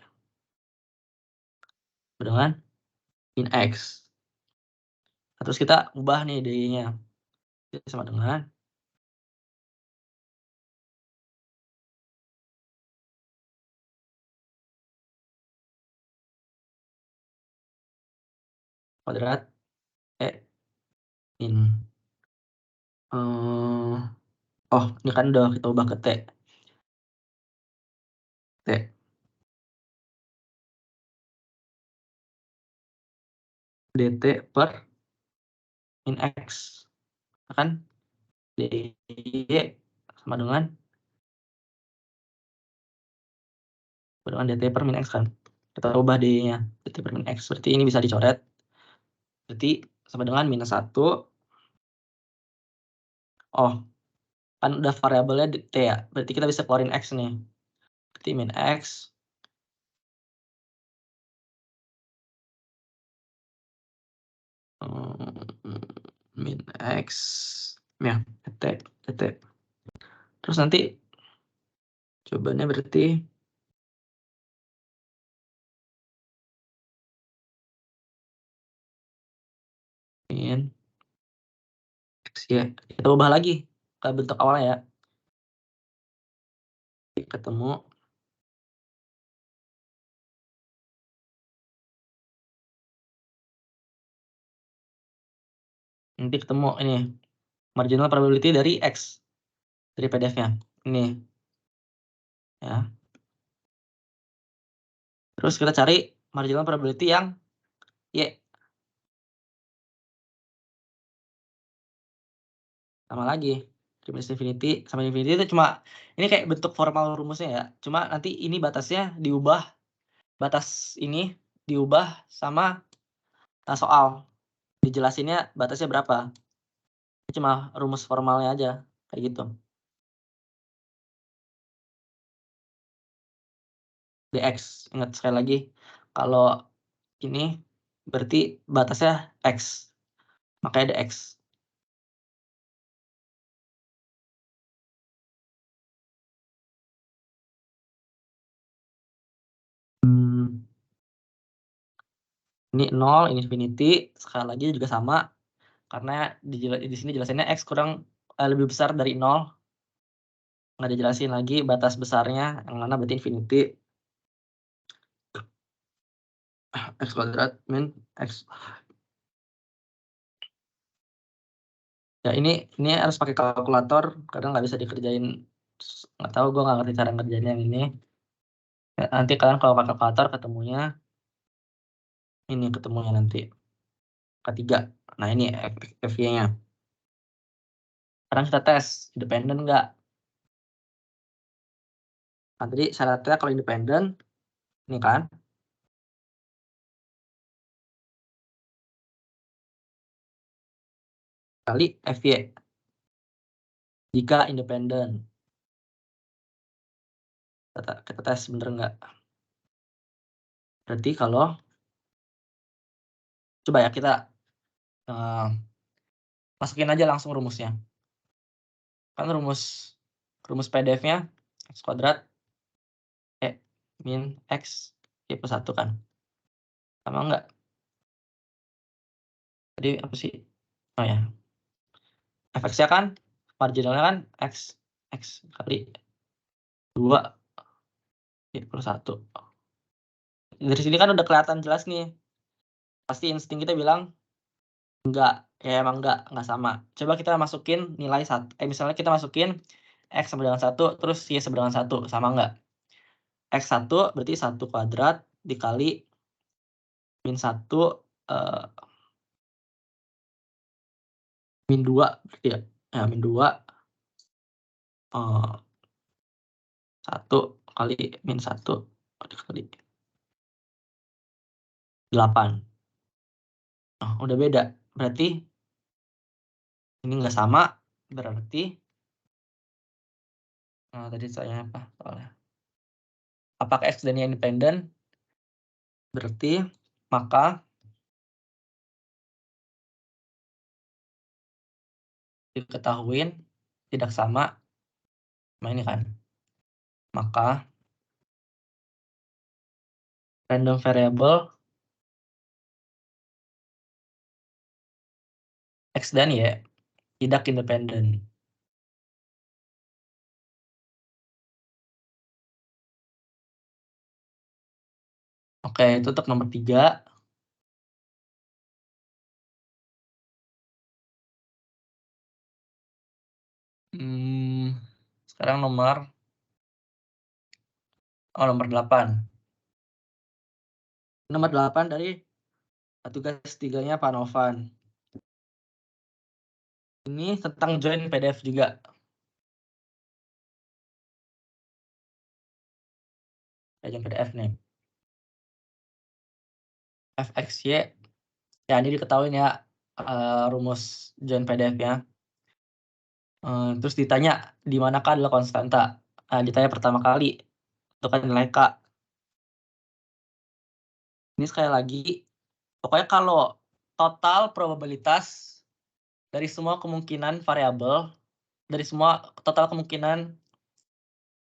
dengan min X. Nah, terus kita ubah nih dy-nya. Sama dengan kuadrat E min oh, ini kan udah kita ubah ke T. dt per min X. Kan dy sama dengan dt per min X kan. Kita ubah dy-nya, dt per min X. Berarti ini bisa dicoret. Berarti sama dengan minus 1. Oh, kan udah variabelnya T ya. Berarti kita bisa keluarin X nih. Berarti min X min X ya, dt. Terus nanti jawabannya berarti min Y. Kita ubah lagi ke bentuk awalnya ya. Ketemu. Nanti ketemu ini marginal probability dari X dari PDF-nya. Ini. Ya. Terus kita cari marginal probability yang Y. Sama lagi. Minus infinity sama infinity itu cuma ini kayak bentuk formal rumusnya ya. Cuma nanti ini batasnya diubah, batas ini diubah sama soal. Dijelasinnya batasnya berapa. Ini cuma rumus formalnya aja kayak gitu. Dx. Ingat sekali lagi kalau ini berarti batasnya X. Makanya dx. Ini 0, ini infinity, sekali lagi juga sama, karena di sini jelasinnya X kurang lebih besar dari 0. Nggak dijelasin lagi batas besarnya, yang mana berarti infinity. X kuadrat min X. Ya ini harus pakai kalkulator, karena nggak bisa dikerjain. Nggak tahu, gue nggak ngerti cara ngerjain yang ini. Ya, nanti kalian kalau pakai kalkulator ketemunya, ini ketemunya nanti. Ketiga. Nah ini FY-nya. Sekarang kita tes, independen nggak? Nah, tadi syaratnya kalau independen, ini kan. Kali FY. Jika independen. Kita tes bener nggak? Berarti kalau, coba ya kita masukin aja langsung rumusnya. Kan rumus PDF-nya X kuadrat min X Y plus 1 kan. Sama nggak? Tadi apa sih? Oh ya. Fx-nya kan, marginalnya kan X kali 2 Y plus 1. Dari sini kan udah kelihatan jelas nih. Pasti insting kita bilang enggak, ya emang enggak sama. Coba kita masukin nilai 1. Misalnya kita masukin X sama dengan 1, terus Y sama dengan 1, sama enggak? X1 berarti 1 kuadrat dikali min 1 min 2 berarti ya. Ya, min 2 1 kali min 1 dikali 8. Nah, udah beda. Berarti ini enggak sama, berarti tadi saya apa soalnya? Apakah X dan Y independen? Berarti maka diketahui tidak sama ini kan. Maka random variable X dan Y tidak independen. Oke, itu untuk nomor 3. Sekarang nomor 8. Nomor 8 dari tugas 3-nya Pak Novan. Ini tentang join PDF juga. Join PDF nih. Fxy, ya ini diketahui ya rumus join PDF-nya. Terus ditanya di manakah adalah konstanta. Ditanya pertama kali, itu kan nilai K. Ini sekali lagi, pokoknya kalau total probabilitas dari semua kemungkinan variabel, dari semua total kemungkinan,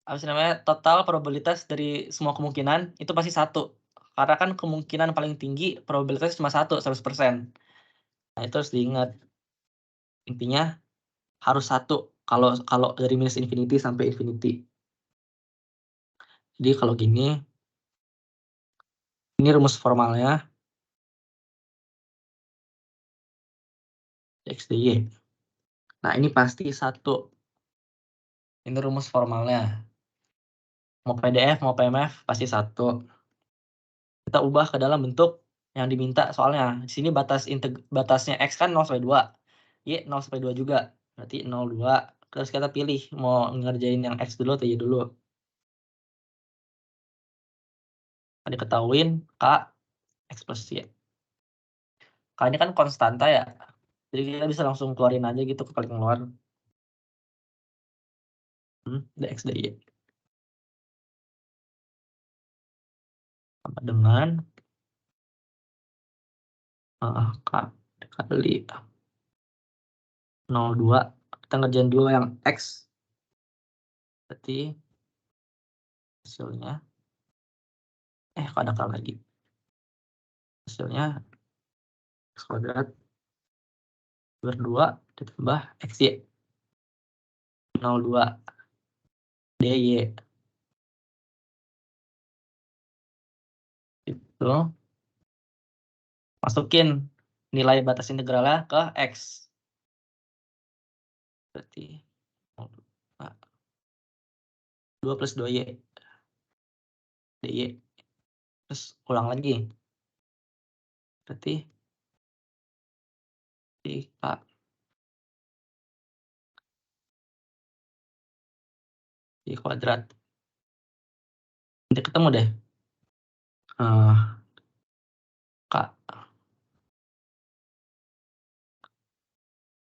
apa sih namanya, total probabilitas dari semua kemungkinan itu pasti 1. Karena kan kemungkinan paling tinggi probabilitasnya cuma 1, 100%. Nah itu harus diingat. Intinya harus 1 kalau dari minus infinity sampai infinity. Jadi kalau gini, ini rumus formalnya X dy. Nah, ini pasti 1. Ini rumus formalnya. Mau PDF, mau PMF, pasti 1. Kita ubah ke dalam bentuk yang diminta soalnya. Di sini batasnya X kan 0 sampai 2. Y 0 sampai 2 juga. Berarti 0, 2. Terus kita pilih mau ngerjain yang X dulu atau Y dulu. Tadi ketahuin K X plus Y. K ini kan konstanta ya. Jadi kita bisa langsung keluarin aja gitu ke paling keluar. Dx dy. Sama dengan K dikali 0,2. Kita ngerjain dulu yang X. Berarti hasilnya kok ada K lagi. Hasilnya X kuadrat berdua ditambah XY 0,2 dy. Itu masukin nilai batas integralnya ke X. Berarti 2 plus 2y dy. Terus ulang lagi. Berarti di K y kuadrat. Nanti ketemu deh. K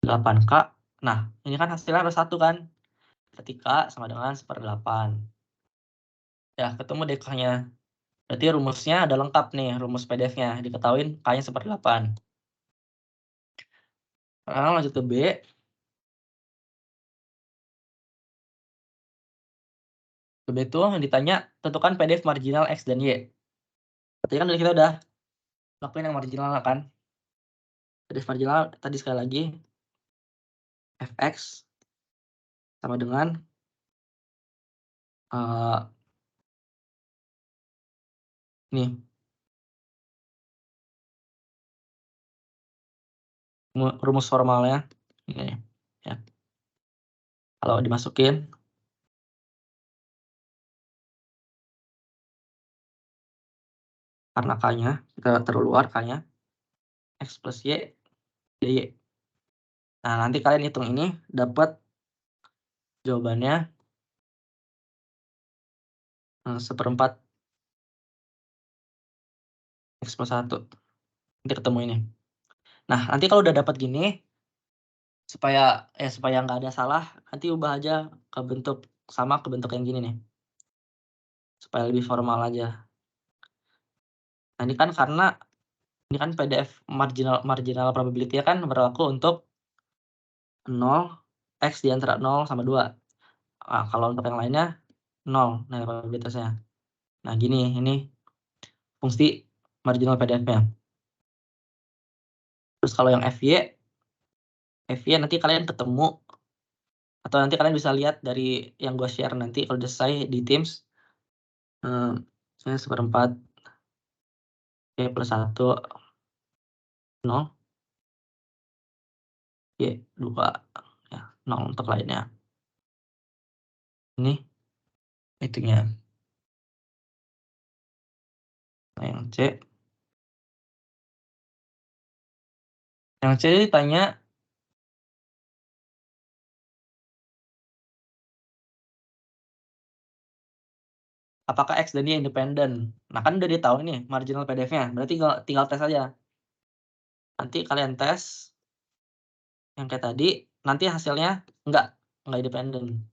8K. Nah, ini kan hasilnya harus 1 kan. Berarti K sama dengan 1/8. Ya, ketemu deh K-nya. Berarti rumusnya ada lengkap nih, rumus PDF-nya. Diketahuin K-nya 1/8. Sekarang lanjut ke B. Ke B itu ditanya, tentukan PDF marginal X dan Y. Berarti kan kita udah lakuin yang marginal kan. PDF marginal tadi sekali lagi. Fx sama dengan nih rumus formalnya ini ya. Kalau dimasukin karena K-nya kita taruh luar K-nya X plus Y dy. Nah, nanti kalian hitung ini dapat jawabannya 1/4 X plus 1. Nanti ketemu ini. Nah, nanti kalau udah dapat gini, supaya nggak ada salah, nanti ubah aja ke bentuk sama ke bentuk yang gini nih. Supaya lebih formal aja. Nah, ini kan karena ini kan PDF marginal probability kan berlaku untuk 0, X di antara 0 sama 2. Nah, kalau untuk yang lainnya 0 nilai probabilitasnya. Nah, gini, ini fungsi marginal PDF-nya. Terus kalau yang FY nanti kalian ketemu atau nanti kalian bisa lihat dari yang gue share nanti kalau udah selesai di Teams. Saya 1/4 Y plus 1 0 Y 2 ya 0 untuk lainnya. Ini itunya. Nah, yang C ditanya apakah X dan Y independen. Nah, kan udah ditahu nih marginal PDF-nya. Berarti tinggal tes aja. Nanti kalian tes yang kayak tadi, nanti hasilnya enggak independen.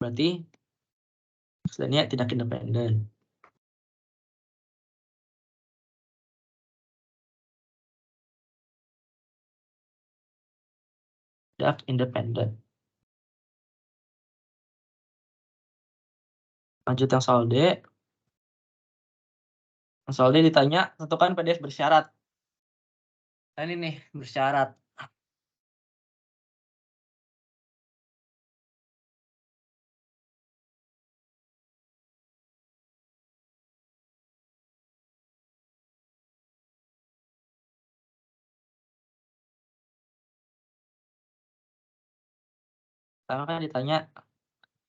Berarti X dan Y tidak independen. Tidak independen. Lanjut yang soal D. Yang soal D ditanya, tentukan PDF bersyarat. Nah, ini nih, bersyarat. Pertama kan ditanya,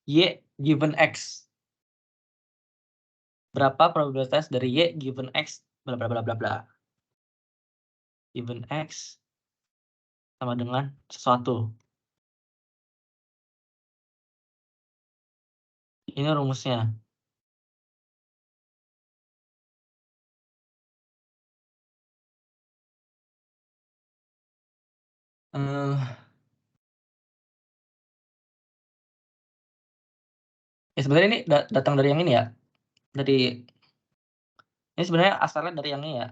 Y given X. Berapa probabilitas dari Y given X, bla bla bla bla bla. Given X sama dengan sesuatu. Ini rumusnya. Ya sebenarnya ini datang dari yang ini ya. Ini sebenarnya asalnya dari yang ini ya.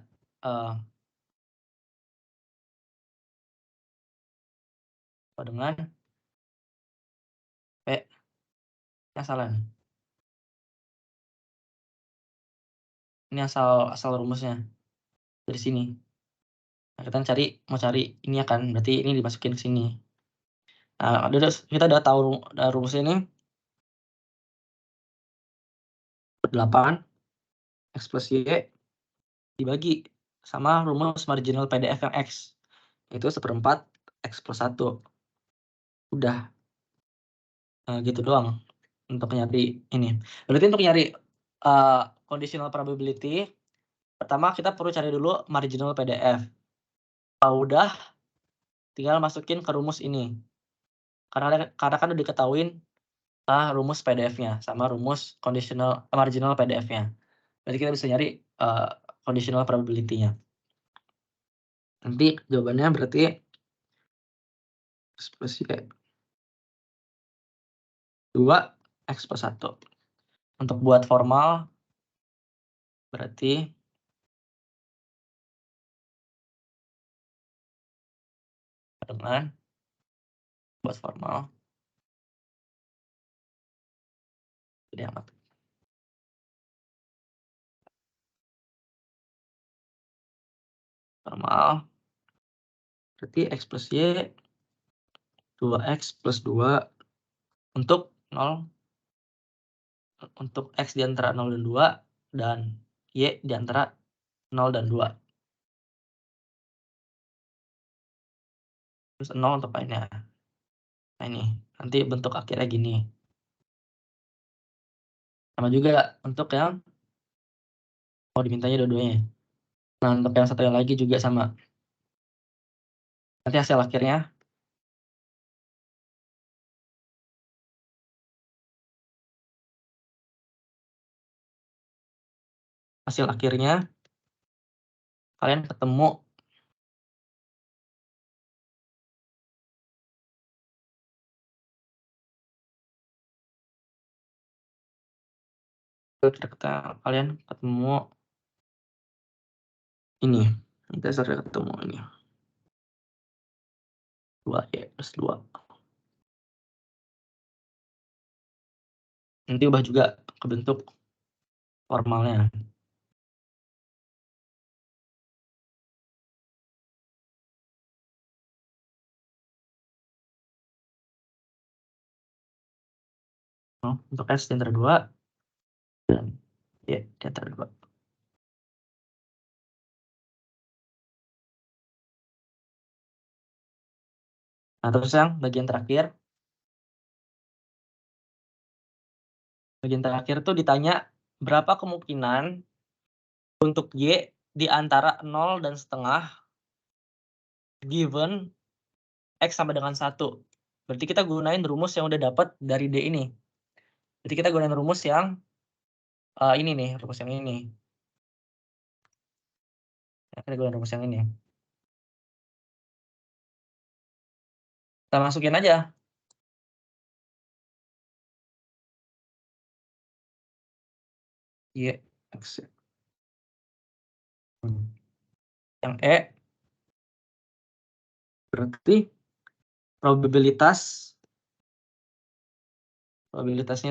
Dengan P. Ini asalnya. Ini asal rumusnya dari sini. Nah, kita mau cari ini ya kan, berarti ini dimasukin ke sini. Nah, kita udah tahu rumus ini. 8 X plus Y dibagi sama rumus marginal PDF yang X. Itu 1/4 X plus 1. Udah. Gitu doang untuk nyari ini. Berarti untuk nyari conditional probability, pertama kita perlu cari dulu marginal PDF. Kalau udah, tinggal masukin ke rumus ini. Karena kan udah diketahuin rumus PDF-nya sama rumus marginal PDF-nya. Berarti kita bisa nyari conditional probability-nya. Nanti jawabannya berarti X plus Y 2 X plus 1. Untuk buat formal berarti dengan buat formal jadi amat. Formal berarti X plus Y 2X plus 2 untuk 0, untuk X di antara 0 dan 2 dan Y di antara 0 dan 2. Terus 0 untuk lainnya. Nah ini, nanti bentuk akhirnya gini. Sama juga untuk yang mau dimintanya dua-duanya. Nah untuk yang satu lagi juga sama. Nanti hasil akhirnya kalian ketemu ini. Kita sudah ketemu ini. 2Y plus 2. Nanti ubah juga ke bentuk formalnya. Untuk S di antara 2 dan Y di antara 2. Nah, terus yang bagian terakhir tuh ditanya berapa kemungkinan untuk Y di antara 0 dan setengah given X sama dengan 1. Berarti kita gunain rumus yang udah dapat dari D ini. Berarti kita gunain rumus yang ini nih, rumus yang ini. Kita gunain rumus yang ini. Kita masukin aja. Y, X. Yang E berarti probabilitasnya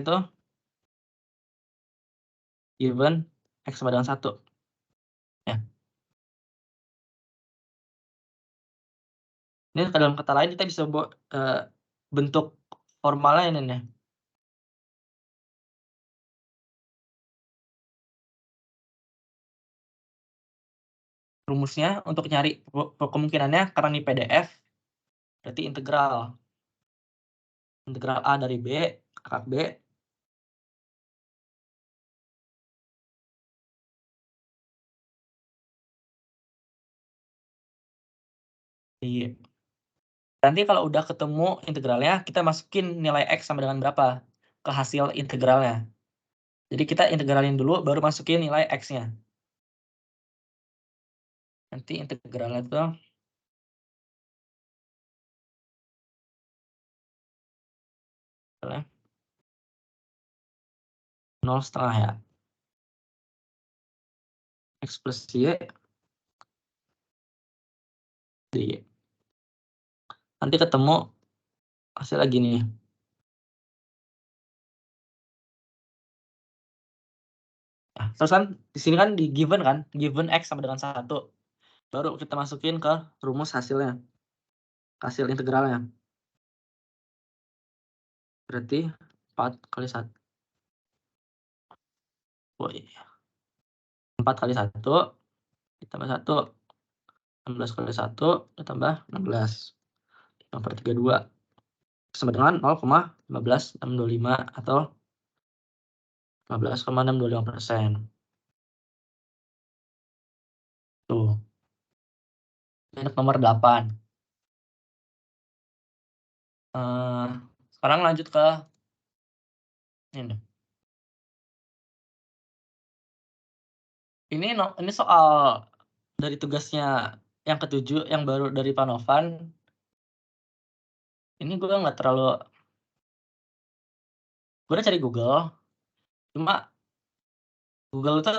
itu given X sama dengan 1. Ya. Ini dalam kata lain kita bisa buat bentuk formalnya ini nih. Rumusnya untuk nyari kemungkinannya karena ini PDF, berarti integral. Integral A dari B, akar B. Nanti kalau udah ketemu integralnya, kita masukin nilai X sama dengan berapa ke hasil integralnya. Jadi kita integralin dulu, baru masukin nilai X-nya. Nanti integralnya itu 0,5 ya. X plus Y di Y. Nanti ketemu hasil lagi nih. Nah, terus kan di sini kan di given kan, given X sama dengan 1. Baru kita masukin ke rumus hasilnya. Hasil integralnya. Berarti 4 kali 1. Oh iya. 4 kali 1 ditambah 1. 16 kali 1 ditambah 16. 5/32. Sama dengan 0,15625 atau 15,625%. Tuh. Ini nomor 8. Sekarang lanjut ke ini. Ini soal dari tugasnya yang ke-7 yang baru dari Panovan. Ini gue nggak terlalu, gue udah cari Google, cuma Google itu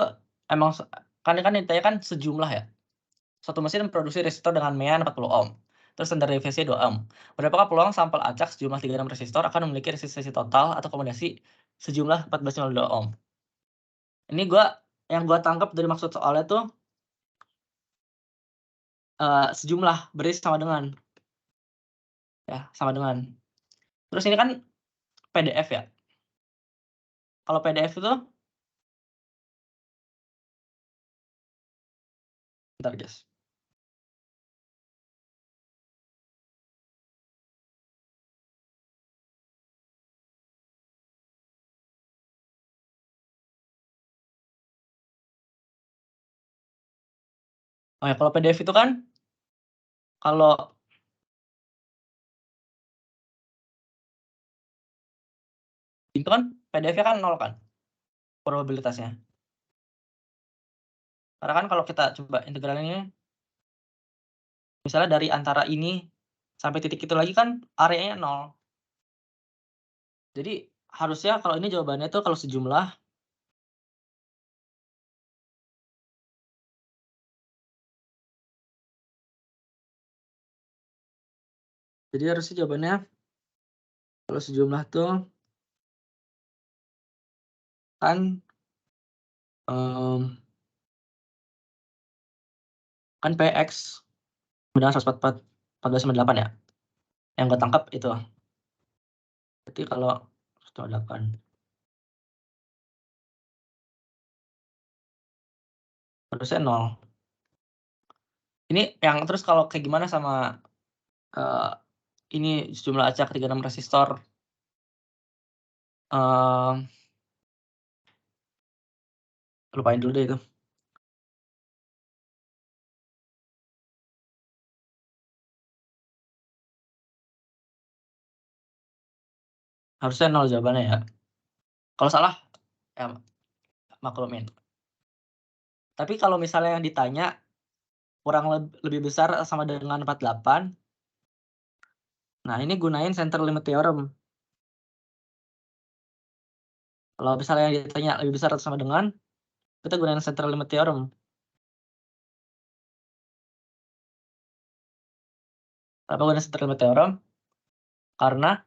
emang kan intinya kan sejumlah ya. Suatu mesin memproduksi resistor dengan mean 40 ohm. Terus standar deviasinya 2 ohm. Berapakah peluang sampel acak sejumlah 36 resistor akan memiliki resistensi total atau kombinasi sejumlah 14,52 ohm. Ini yang gue tangkap dari maksud soalnya tuh sejumlah berarti sama dengan. Ya, sama dengan. Terus ini kan PDF ya. Kalau PDF itu, bentar guys. Oh ya, kalau PDF itu kan, kalau itu kan PDF-nya kan 0 kan, probabilitasnya. Karena kan kalau kita coba integralnya ini, misalnya dari antara ini sampai titik itu lagi kan areanya 0. Jadi harusnya kalau ini jawabannya tuh kalau sejumlah, jadi harusnya jawabannya kalau sejumlah tuh kan kan PX dengan 14,8 ya. Yang gue tangkap itu. Berarti kalau 1,8 harusnya 0. Ini yang terus kalau kayak gimana sama ini jumlah acak 36 resistor. Lupain dulu deh itu. Harusnya 0 jawabannya ya. Kalau salah, ya maklumin. Tapi kalau misalnya yang ditanya kurang lebih besar sama dengan 48, nah ini gunain center limit theorem. Kalau misalnya yang ditanya lebih besar atau sama dengan, kita gunain center limit theorem. Kenapa gunain center limit theorem? Karena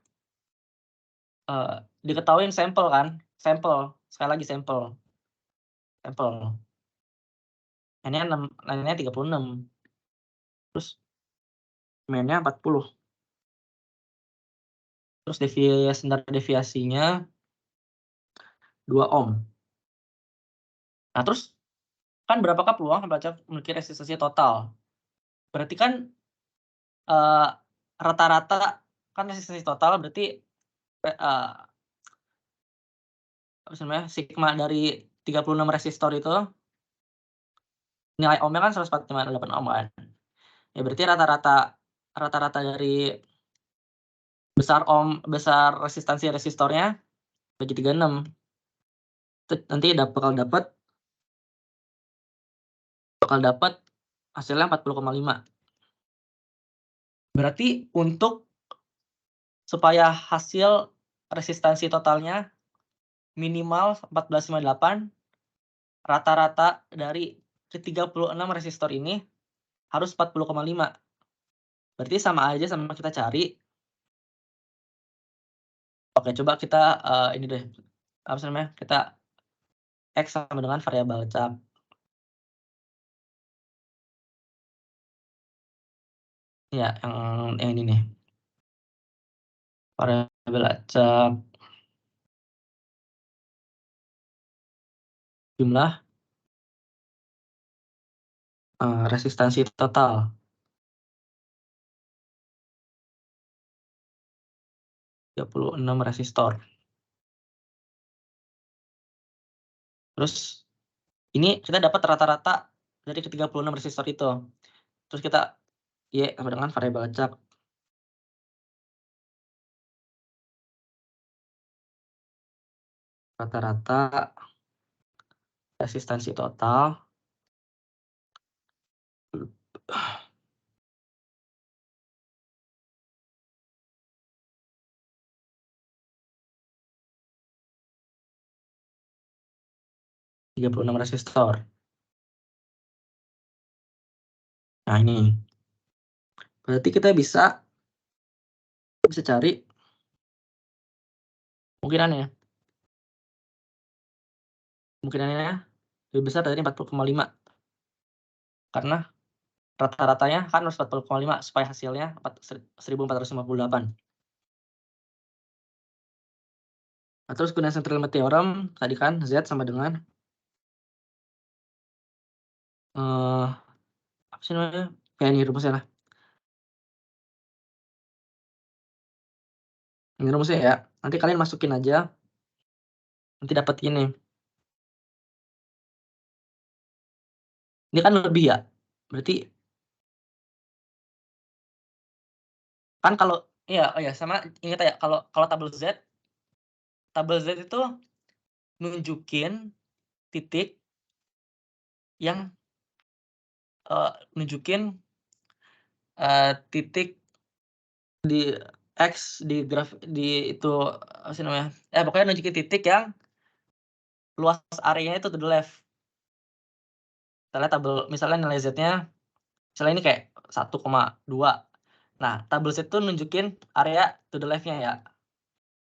diketahuin sampel kan, sampel, sekali lagi sampel. sampel. N-nya 36. Terus min-nya 40. Terus standar deviasinya 2 ohm. Nah, terus kan berapakah peluang baca memiliki resistansi total? Berarti kan rata-rata kan resistansi total berarti apa namanya, sigma dari 36 resistor itu nilai ohmnya kan 145,8 ohm kan. Ya berarti rata-rata dari besar resistansi resistornya bagi 36. Nanti bakal dapat hasilnya 40,5. Berarti untuk supaya hasil resistansi totalnya minimal 14,8, rata-rata dari ke-36 resistor ini harus 40,5. Berarti sama aja sama kita cari. Oke, coba kita ini deh. Apa namanya? Kita X sama dengan variabel acak. Ya, yang ini nih. Variabel acak jumlah resistansi total. enam resistor. Terus ini kita dapat rata-rata dari ke-36 resistor itu. Terus kita Y sama dengan variabel acak. Rata-rata resistansi total 36 resistor. Nah, ini. Berarti kita bisa cari kemungkinannya. Kemungkinannya lebih besar dari 40,5. Karena rata-ratanya kan harus 40,5 supaya hasilnya 1458. Nah, terus gunakan central limit theorem tadi kan Z sama dengan apa sih namanya? Kayak ini rumusnya lah. Ini rumusnya ya. Nanti kalian masukin aja. Nanti dapat ini. Ini kan lebih ya. Berarti kan kalau iya, oh ya sama ingat ya kalau tabel Z itu nunjukin titik yang titik di X di graf di itu apa sih namanya? Pokoknya nunjukin titik yang luas areanya itu to the left. Misalnya nilai Z-nya misalnya ini kayak 1,2. Nah, tabel Z itu nunjukin area to the left-nya ya.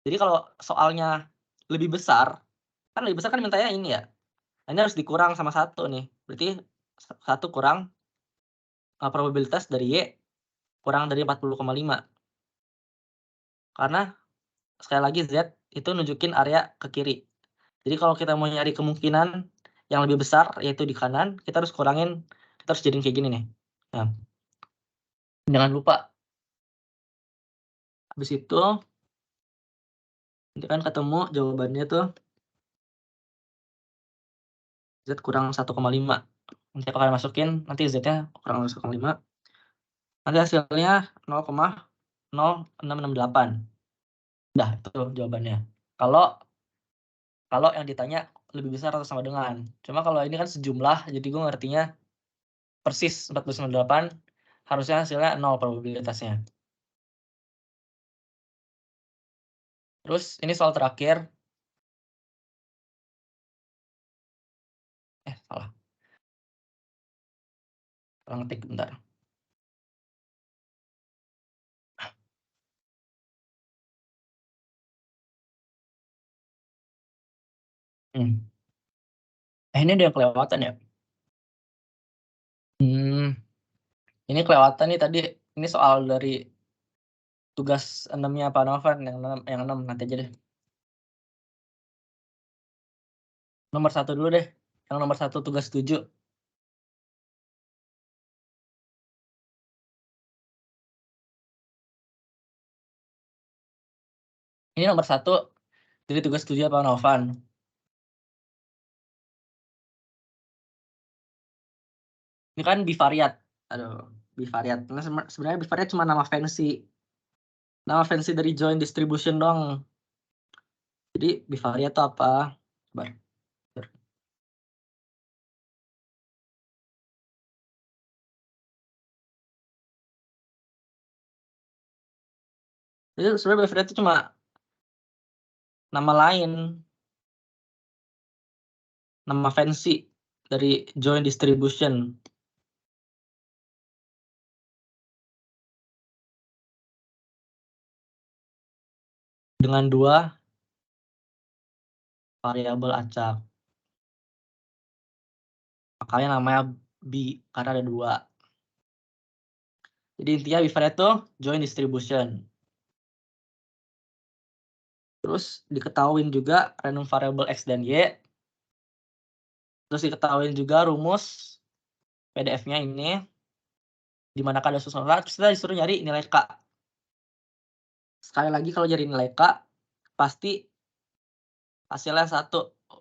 Jadi kalau soalnya lebih besar kan mintanya ini ya. Nah, ini harus dikurang sama 1 nih. Berarti 1 kurang probabilitas dari Y kurang dari 40,5. Karena sekali lagi Z itu nunjukin area ke kiri. Jadi kalau kita mau nyari kemungkinan yang lebih besar yaitu di kanan, kita harus jadiin kayak gini nih. Nah, jangan lupa. Habis itu nanti kan ketemu jawabannya tuh Z kurang 1,5. Nanti kalau kalian masukin, nanti Z-nya kurang 1,5. Nanti hasilnya 0,0668. Udah, itu jawabannya. Kalau yang ditanya lebih besar atau sama dengan. Cuma kalau ini kan sejumlah, jadi gue ngertinya persis 14,8, harusnya hasilnya 0 probabilitasnya. Terus ini soal terakhir. Salah. Salah ngetik bentar. Ini ada yang kelewatan ya? Ini kelewatan nih tadi. Ini soal dari tugas 6-nya Pak Novan, yang 6 nanti aja deh. Nomor 1 dulu deh. Yang nomor 1 tugas 7. Ini nomor 1 dari tugas 7 Pak Novan. Ini kan bivariat. Aduh, bivariat. Nah, sebenarnya bivariat cuma nama fancy. Nama fancy dari joint distribution dong. Jadi bivariat itu apa? Coba. Jadi sebenarnya bivariat itu cuma nama lain, nama fancy dari joint distribution. Dengan 2 variabel acak. Makanya namanya karena ada 2. Jadi intinya bivariat itu joint distribution. Terus diketahuin juga random variable x dan y. Terus diketahuin juga rumus PDF-nya ini. Di mana ada susunan, terus kita disuruh nyari nilai K. Sekali lagi kalau nyari nilai K, pasti hasilnya 1.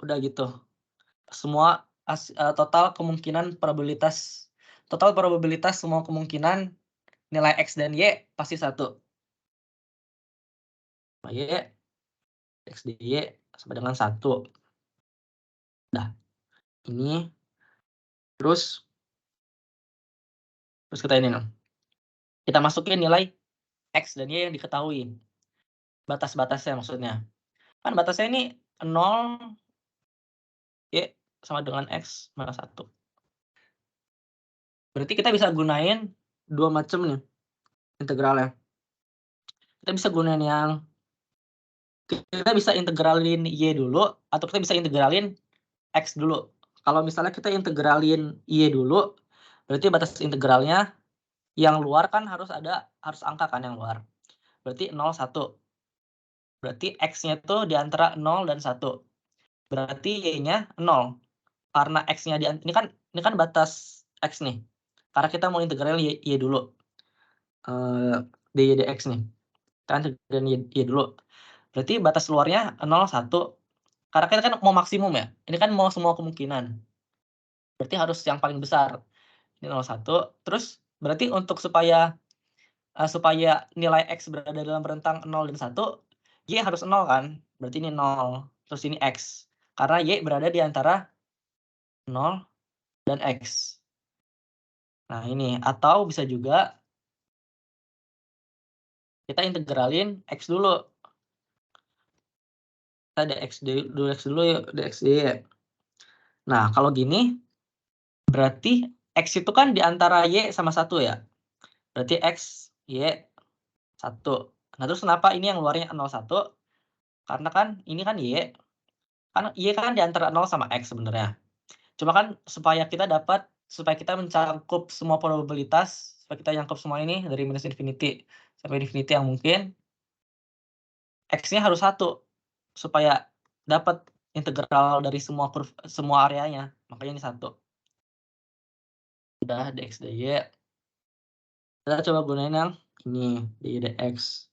Udah gitu. Semua total probabilitas semua kemungkinan nilai X dan Y pasti 1. Y, X dy sama dengan 1. Nah, ini. Terus kita ini nih. Kita masukin nilai X dan Y yang diketahui. Batas-batasnya maksudnya. Kan batasnya ini 0, Y sama dengan X mana 1. Berarti kita bisa gunain 2 macam nih integralnya. Kita bisa gunain yang kita bisa integralin Y dulu, atau kita bisa integralin X dulu. Kalau misalnya kita integralin Y dulu, berarti batas integralnya yang luar kan harus angka kan yang luar. Berarti 0, 1. Berarti X-nya itu di antara 0 dan 1. Berarti Y-nya 0. Karena X-nya ini kan batas X nih. Karena kita mau integralin Y dulu. dy dx nih. Kita integralin Y dulu. Berarti batas luarnya 0, 1. Karena kita kan mau maksimum ya. Ini kan mau semua kemungkinan. Berarti harus yang paling besar. Ini 0, 1. Terus berarti untuk supaya nilai X berada dalam rentang 0 dan 1, Y harus 0 kan? Berarti ini 0. Terus ini X. Karena Y berada di antara 0 dan X. Nah ini. Atau bisa juga kita integralin X dulu. Kita dx dulu ya, dx dy. Nah, kalau gini berarti X itu kan di antara Y sama 1 ya. Berarti X, Y, 1. Nah, terus kenapa ini yang luarnya 0, 1? Karena kan ini kan Y. Kan Y kan di antara 0 sama X sebenarnya. Cuma kan supaya kita mencakup semua probabilitas, supaya kita nyangkup semua ini dari minus infinity sampai infinity yang mungkin, X-nya harus 1 supaya dapat integral dari semua areanya. Makanya ini 1. Udah dx dy. Kita coba gunain yang ini, dy dx.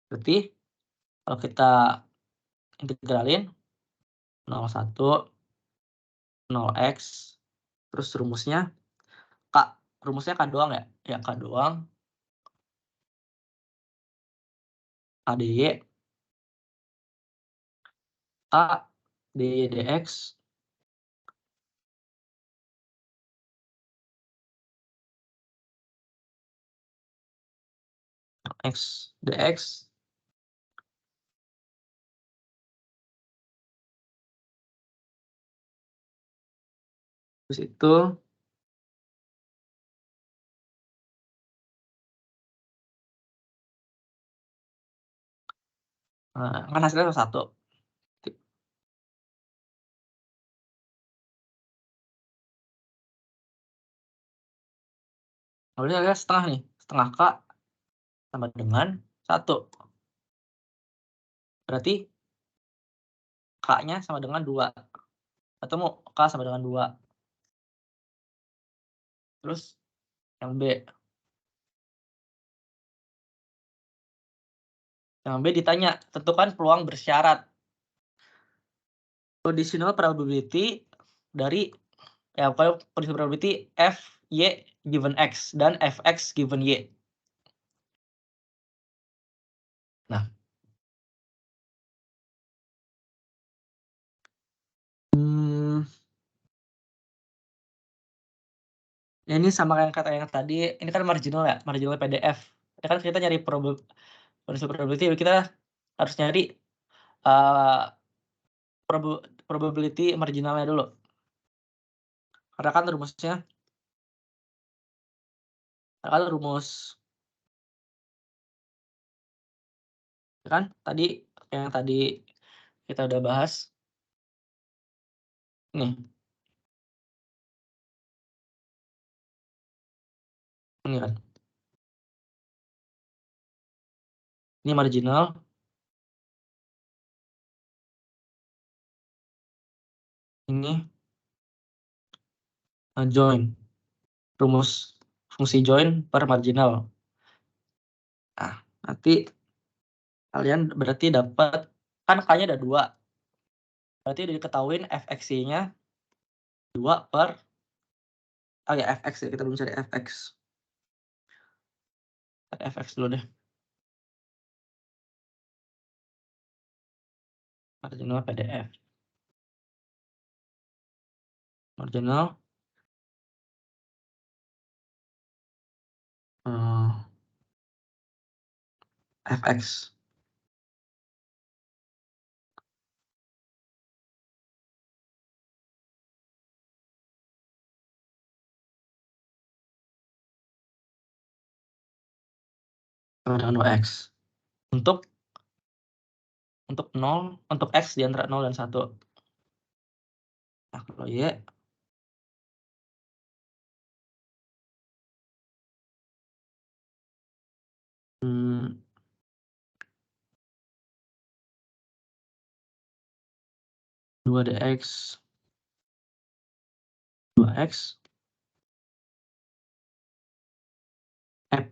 Berarti kalau kita integralin 0, 1, 0x, terus rumusnya K doang ya? Ya, K doang. K dy, K dy dx, x dx, terus itu kan hasilnya 1. Lalu saya setengah nih, setengah K sama dengan 1. Berarti K-nya sama dengan 2. Ketemu K sama dengan 2. Terus yang B. Yang B ditanya, tentukan peluang bersyarat. Conditional probability dari conditional probability F, Y given X dan Fx given Y. Nah, ini sama kayak kata yang tadi, ini kan marginal ya, marginal PDF. Ya kan kita nyari conditional probability, kita harus nyari probability marginalnya dulu. Karena kan rumus ya kan tadi yang tadi kita udah bahas. Nih. Ini kan. Ini marginal. Ini join. Rumus fungsi join per marginal. Nah, nanti kalian berarti dapat, kan K-nya ada 2. Berarti udah diketahuin Fx-nya 2 per, oh ya Fx ya, kita belum cari Fx. Fx dulu deh. Marginal PDF. Marginal Fx. Sama dengan 2x. Untuk 0, untuk x di antara 0 dan 1. Nah, kalau y hmm, 2dx 2x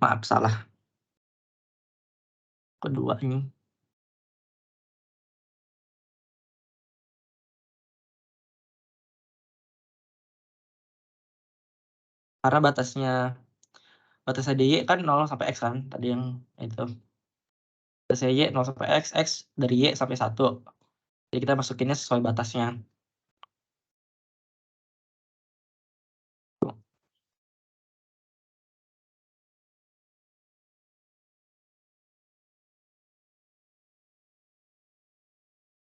maaf salah. Kedua ini. Karena batasnya dy kan 0 sampai x kan, tadi yang itu. Batasnya y 0 sampai x dari y sampai 1. Jadi kita masukinnya sesuai batasnya.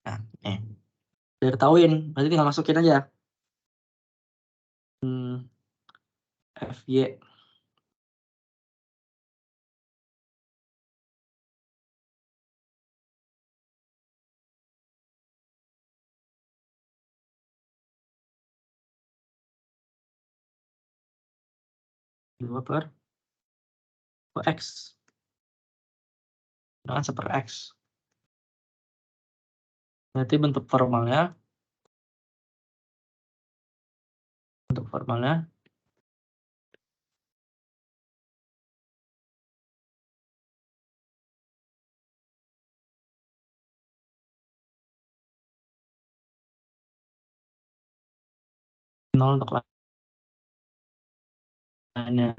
Nah, udah ketahuin, berarti tinggal masukin aja. Fy 2 per x dengan 1 per x. Berarti bentuk formalnya 0 untuk lainnya.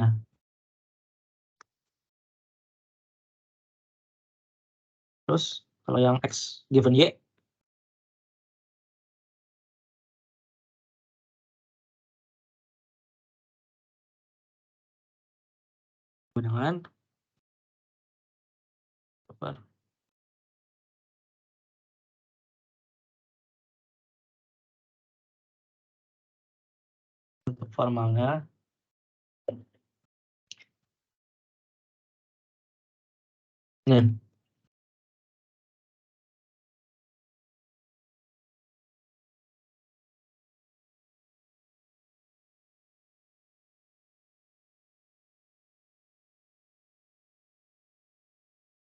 Terus kalau yang x given y dengan bentuk formalnya nih.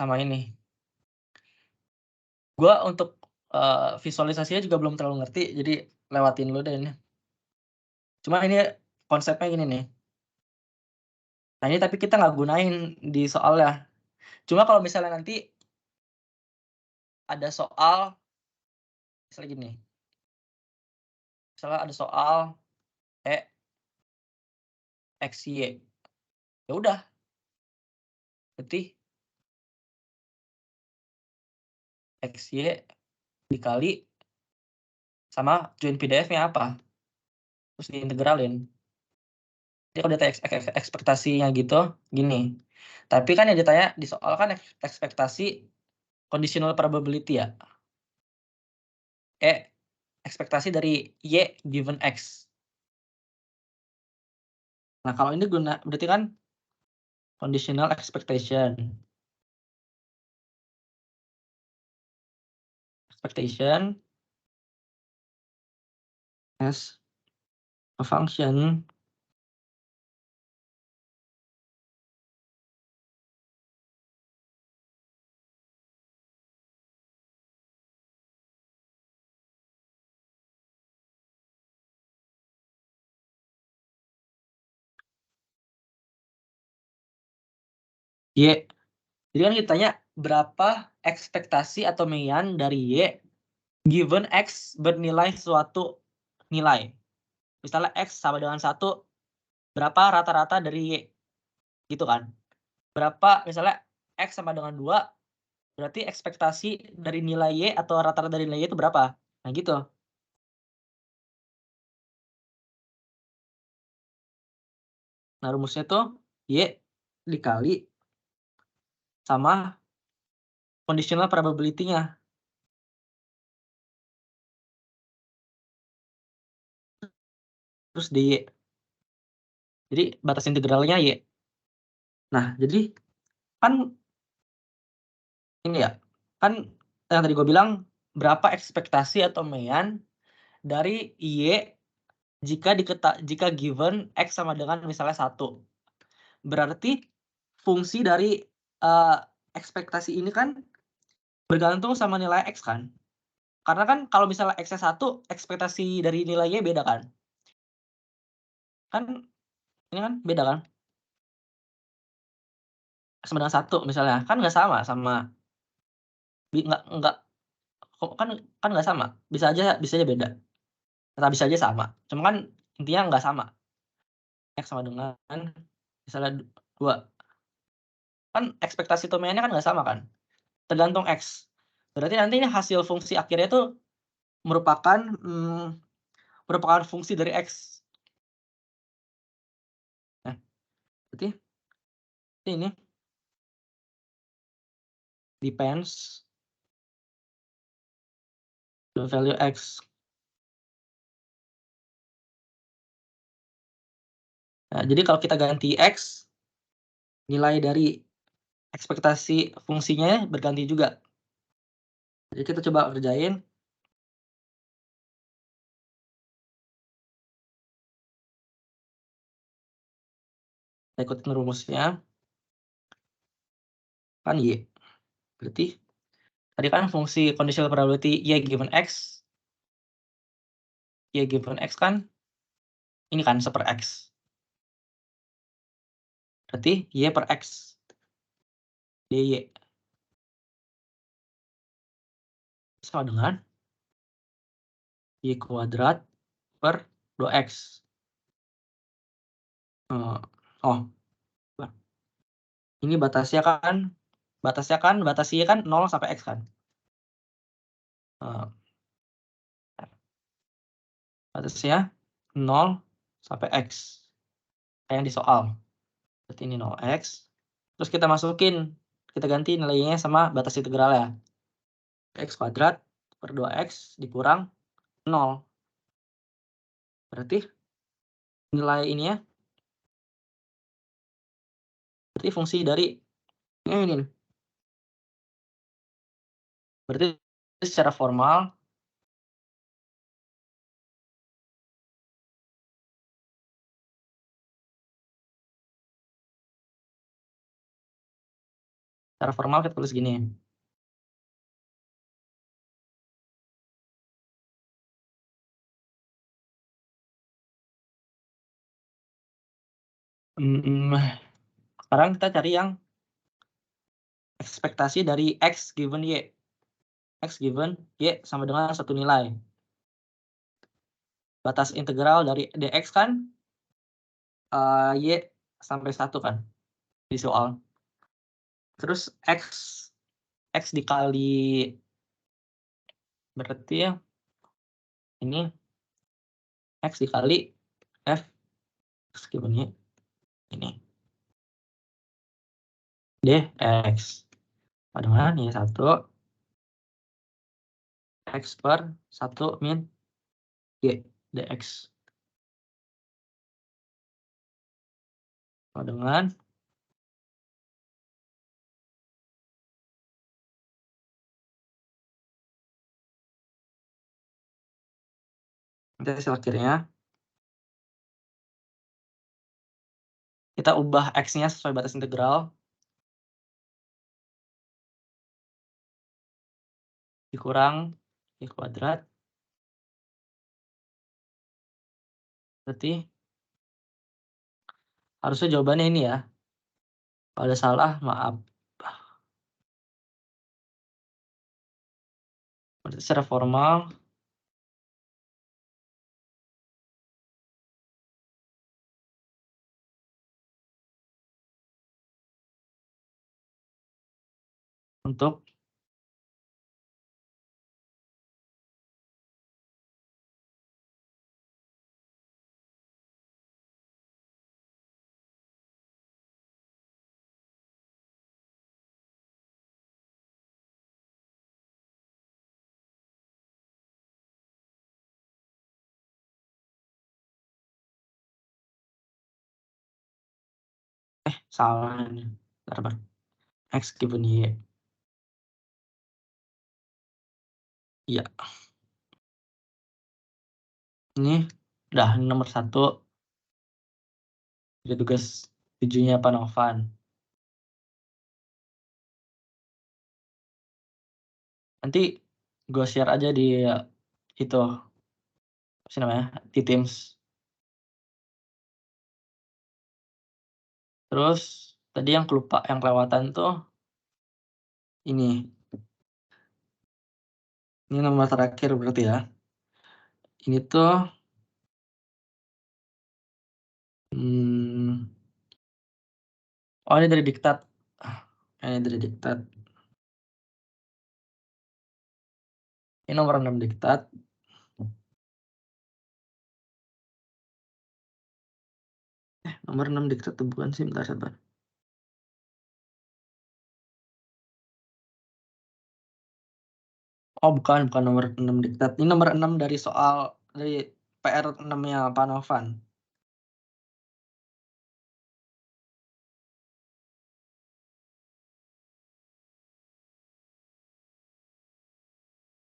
sama ini. Gua untuk, visualisasinya juga belum terlalu ngerti, jadi lewatin dulu deh ini. Cuma ini konsepnya gini nih. Nah ini tapi kita nggak gunain di soalnya. Cuma kalau misalnya nanti ada soal, misalnya gini, misalnya ada soal E, X, Y, ya udah, berarti X, Y dikali sama join PDF-nya apa, terus diintegralin. Jadi kalau ditanya ekspektasinya gitu, gini. Tapi kan yang ditanya di soal kan ekspektasi conditional probability ya. Ekspektasi dari Y given X. Nah, kalau ini berarti kan conditional expectation. Expectation as a function Y. Jadi kan kita tanya berapa ekspektasi atau meian dari Y given X bernilai suatu nilai. Misalnya X sama dengan 1, berapa rata-rata dari Y? Gitu kan. Berapa misalnya X sama dengan 2, berarti ekspektasi dari nilai Y atau rata-rata dari nilai Y itu berapa? Nah gitu. Nah rumusnya tuh Y dikali sama conditional probability-nya. Terus di Y. Jadi batas integralnya Y. Nah jadi kan ini ya, kan yang tadi gue bilang berapa ekspektasi atau meian dari Y jika given X sama dengan misalnya 1. Berarti fungsi dari ekspektasi ini kan bergantung sama nilai X kan. Karena kan kalau misalnya X-nya 1, ekspektasi dari nilai Y beda kan. Kan ini kan beda kan. Sama dengan 1 misalnya, kan nggak sama nggak kan nggak sama. Bisa aja beda. Atau bisa aja sama. Cuma kan intinya nggak sama. X sama dengan misalnya 2. Kan ekspektasi domainnya kan nggak sama kan. Tergantung X. Berarti nanti ini hasil fungsi akhirnya itu merupakan merupakan fungsi dari X. Nah, berarti ini depends the value X. Nah, jadi kalau kita ganti X, nilai dari ekspektasi fungsinya berganti juga. Jadi kita coba kerjain. Kita ikutin rumusnya. Kan Y. Berarti tadi kan fungsi conditional probability Y given X. Y given X kan ini kan 1 per X. Berarti Y per X. DY. Sama dengan Y kuadrat per 2X. Oh, ini batasnya kan batas Y kan 0 sampai X kan. Batasnya 0 sampai X. Kayak yang di soal. Berarti ini 0X. Terus kita masukin, kita ganti nilainya sama batas integral ya. X kuadrat per 2X dikurang 0. Berarti nilai ini ya. Berarti fungsi dari ini. Berarti secara formal Secara formal kita tulis gini. Sekarang kita cari yang ekspektasi dari X given Y. X given Y sama dengan satu nilai. Batas integral dari dx kan Y sampai 1 kan di soal. Terus X dikali berarti ya ini X dikali F X given Y ini dx pada mana nih 1 X per 1 min Y dx dengan nanti hasil akhirnya kita ubah X-nya sesuai batas integral dikurang Y kuadrat berarti harusnya jawabannya ini ya. Kalau ada salah maaf. Berarti secara formal untuk salah ini. Bentar. X given Y. Iya. Ini udah nomor 1. Jadi tugas 7-nya Panovan. Nanti gue share aja di itu apa sih namanya di Teams. Terus tadi yang kelewatan tuh ini nomor terakhir berarti ya. Ini tuh oh ini dari diktat. Ini dari diktat. Ini nomor 6 diktat. Nomor 6 diktat tuh bukan sih, bentar sabar. Oh bukan nomor 6 diktat. Ini nomor 6 dari soal dari PR 6-nya Panovan.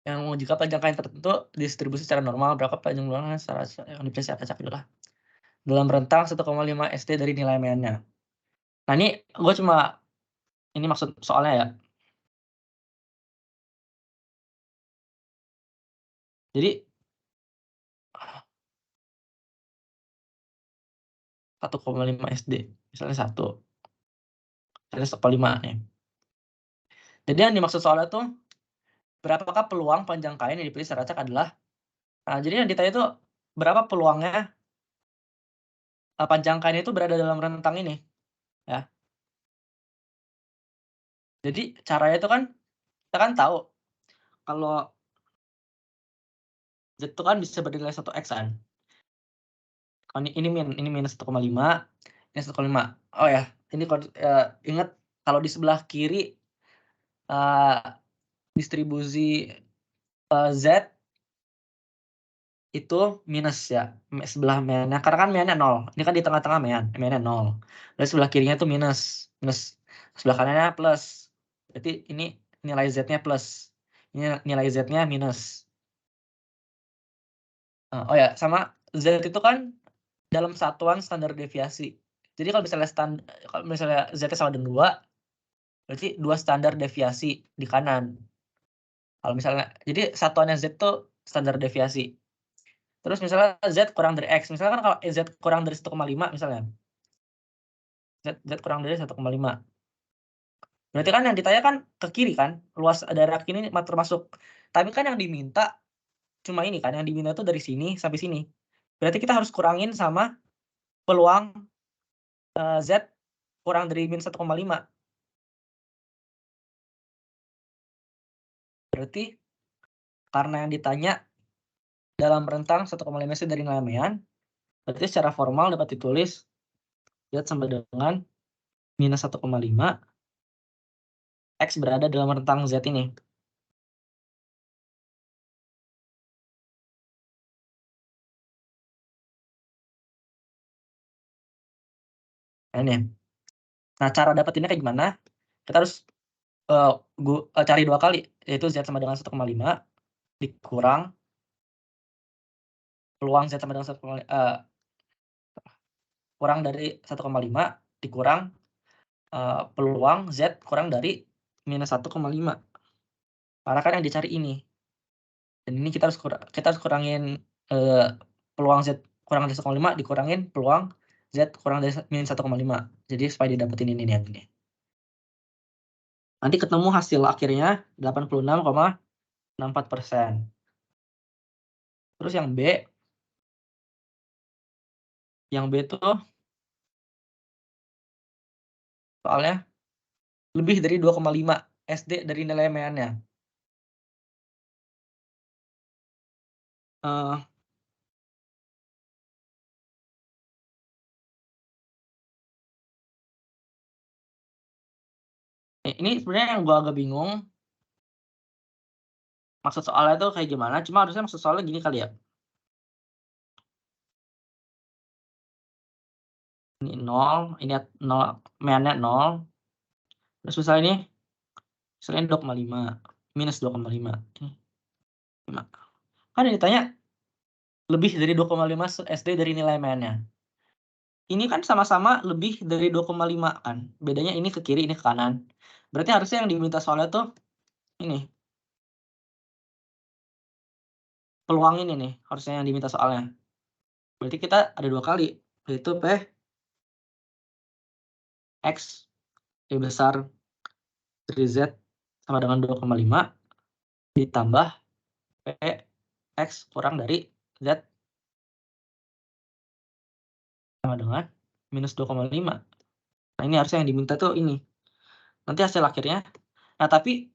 Yang jika panjangkan tertentu distribusi secara normal, berapa panjang bulannya secara yang dipilih acak adalah dalam rentang 1,5 SD dari nilai mainnya. Nah ini gue cuma ini maksud soalnya ya. Jadi 1,5 SD misalnya 1 misalnya 1,5 nih. Jadi yang dimaksud soalnya tuh berapakah peluang panjang kain yang dipilih secara acak adalah. Nah jadi yang ditanya itu berapa peluangnya panjang kain itu berada dalam rentang ini ya. Jadi caranya itu kan kita kan tahu kalau Z itu kan bisa bernilai 1x kan. Ini minus 1,5, ini 1,5. Oh ya, ini ingat kalau di sebelah kiri distribusi Z itu minus ya, sebelah mainnya karena kan mainnya 0. Ini kan di tengah-tengah mainnya 0. Lalu sebelah kirinya itu minus, sebelah kanannya plus. Berarti ini nilai Z-nya plus. Ini nilai Z-nya minus. Oh ya, sama Z itu kan dalam satuan standar deviasi. Jadi kalau misalnya Z sama dengan 2, Berarti 2 standar deviasi di kanan. Kalau misalnya jadi satuannya Z tuh standar deviasi. Terus misalnya Z kurang dari X, misalkan kalau Z kurang dari 1,5 misalnya. Z kurang dari 1,5. Berarti kan yang ditanya kan ke kiri kan, luas daerah ini termasuk. Tapi kan yang diminta cuma ini kan, yang diminta tuh dari sini sampai sini. Berarti kita harus kurangin sama peluang Z kurang dari min 1,5. Berarti karena yang ditanya dalam rentang 1,5 cm dari nilai mean, berarti secara formal dapat ditulis Z sama dengan minus 1,5, X berada dalam rentang Z ini. Nah, ini. Nah, cara dapetinnya kayak gimana? Kita harus cari 2 kali, yaitu Z sama dengan 1,5 dikurang peluang Z sama dengan 1,5 kurang dari 1,5 dikurang peluang Z kurang dari minus 1,5. Karena kan yang dicari ini. Dan ini kita harus kurangin peluang Z kurang dari 1,5 dikurangin peluang Z kurang dari minus 1,5. Jadi supaya didapetin ini yang ini. Nanti ketemu hasil akhirnya 86,64%. Terus yang B tuh soalnya lebih dari 2,5 SD dari nilai meannya. Ini sebenarnya yang gua agak bingung. Maksud soalnya tuh kayak gimana? Cuma harusnya maksud soalnya gini kali ya. Ini 0, ini 0, meannya 0. Terus misalnya ini, misalnya 2,5, minus 2,5. Ini 5. Kan yang ditanya lebih dari 2,5 SD dari nilai meannya. Ini kan sama-sama lebih dari 2,5 kan. Bedanya ini ke kiri, ini ke kanan. Berarti harusnya yang diminta soalnya tuh ini. Peluang ini nih, harusnya yang diminta soalnya. Berarti kita ada 2 kali, yaitu P X lebih besar dari Z sama dengan 2,5 ditambah P X kurang dari Z sama dengan minus 2,5. Nah, ini harusnya yang diminta tuh ini. Nanti hasil akhirnya. Nah, tapi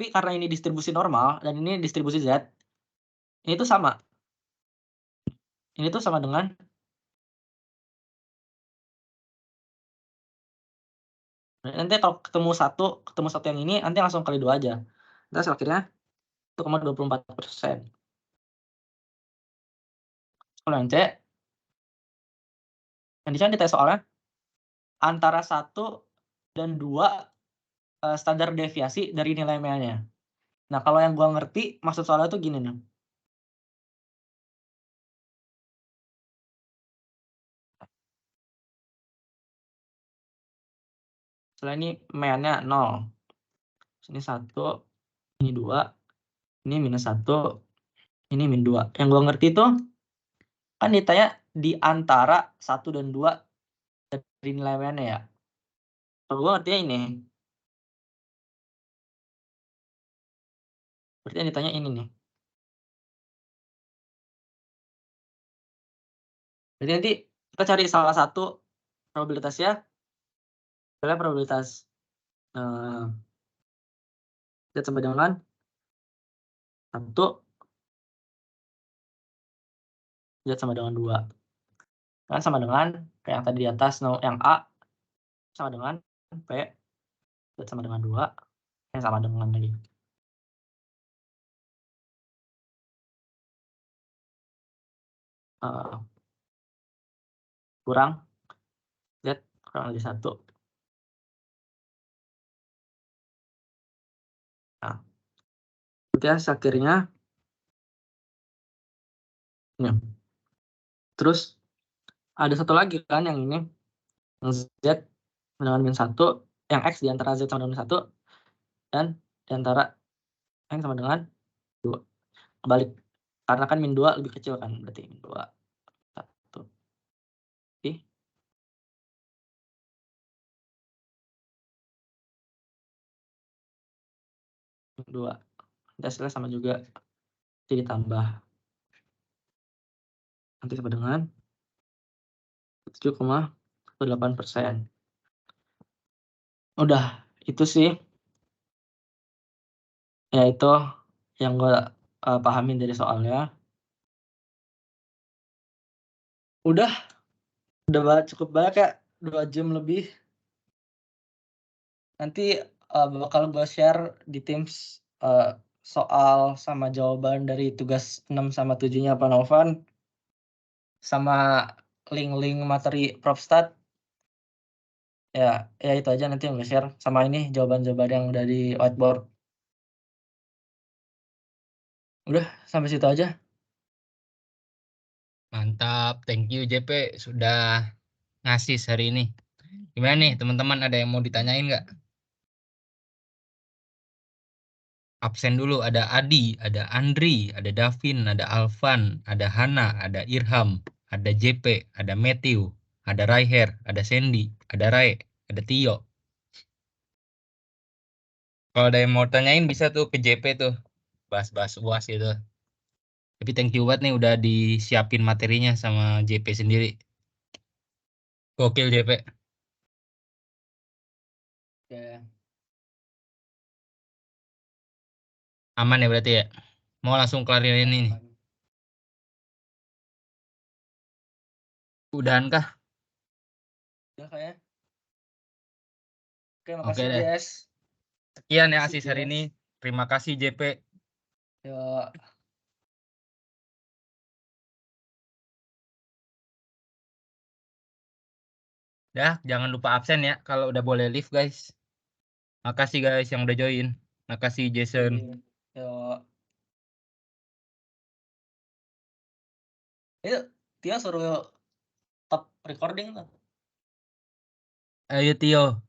karena ini distribusi normal dan ini distribusi Z, ini tuh sama. Ini tuh sama dengan nanti kalau ketemu satu yang ini, nanti langsung kali 2 aja. Nanti hasil akhirnya 1,24%. Kalau yang C, yang di sana ditanya soalnya antara 1 dan 2 standar deviasi dari nilai meannya. Nah, kalau yang gua ngerti maksud soalnya tuh gini nih. Misalnya ini meannya 0. Ini 1, ini 2, ini minus 1, ini min 2. Yang gua ngerti tuh kan ditanya di antara 1 dan 2 dari nilai meannya ya. Kalau gua ngertinya ini. Berarti yang ditanya ini nih. Berarti nanti kita cari salah satu probabilitasnya. Misalnya probabilitas Z sama dengan 1, Z sama dengan 2. Kan sama dengan kayak yang tadi di atas, yang A sama dengan P, Z sama dengan 2, yang sama dengan lagi. Kurang Z kurang dari 1. Nah, berarti akhirnya ini. Terus ada satu lagi kan yang ini, yang Z dengan min 1 yang X di antara Z sama dengan 1 dan di antara N sama dengan 2. Kebalik. Karena kan min 2 lebih kecil kan, berarti min 2, 1. Oke. Min 2. Nanti hasilnya sama juga. Jadi ditambah. Nanti sama dengan 7,8%. Udah, itu sih. Ya itu yang gue pahamin dari soalnya. Udah cukup banyak ya, 2 jam lebih. Nanti bakal gue share di Teams soal sama jawaban dari tugas 6 sama 7-nya Pak Novan, sama link-link materi Propstat. Ya itu aja nanti yang gue share, sama ini jawaban-jawaban yang udah di whiteboard. Udah, sampai situ aja. Mantap, thank you JP sudah ngasih hari ini. Gimana nih teman-teman, ada yang mau ditanyain nggak? Absen dulu, ada Adi, ada Andri, ada Davin, ada Alvan, ada Hana, ada Irham, ada JP, ada Matthew, ada Raiher, ada Sandy, ada Rai, ada Tio. Kalau ada yang mau tanyain bisa tuh ke JP tuh, bahas-bahas UAS itu. Tapi thank you banget nih udah disiapin materinya sama JP sendiri. Gokil JP. Oke. Aman ya berarti ya? Mau langsung kelarin ini nih. Aman. Udahan kah? Udah kayaknya. Oke, Oke makasih deh. Jess. Sekian ya Makasih Asis hari Jess. ini. Terima kasih JP. Yuk. Dah, jangan lupa absen ya kalau udah boleh leave guys. Makasih guys yang udah join. Makasih Jason. Yuk. Itu Tio suruh stop recording tuh. Ayo Tio.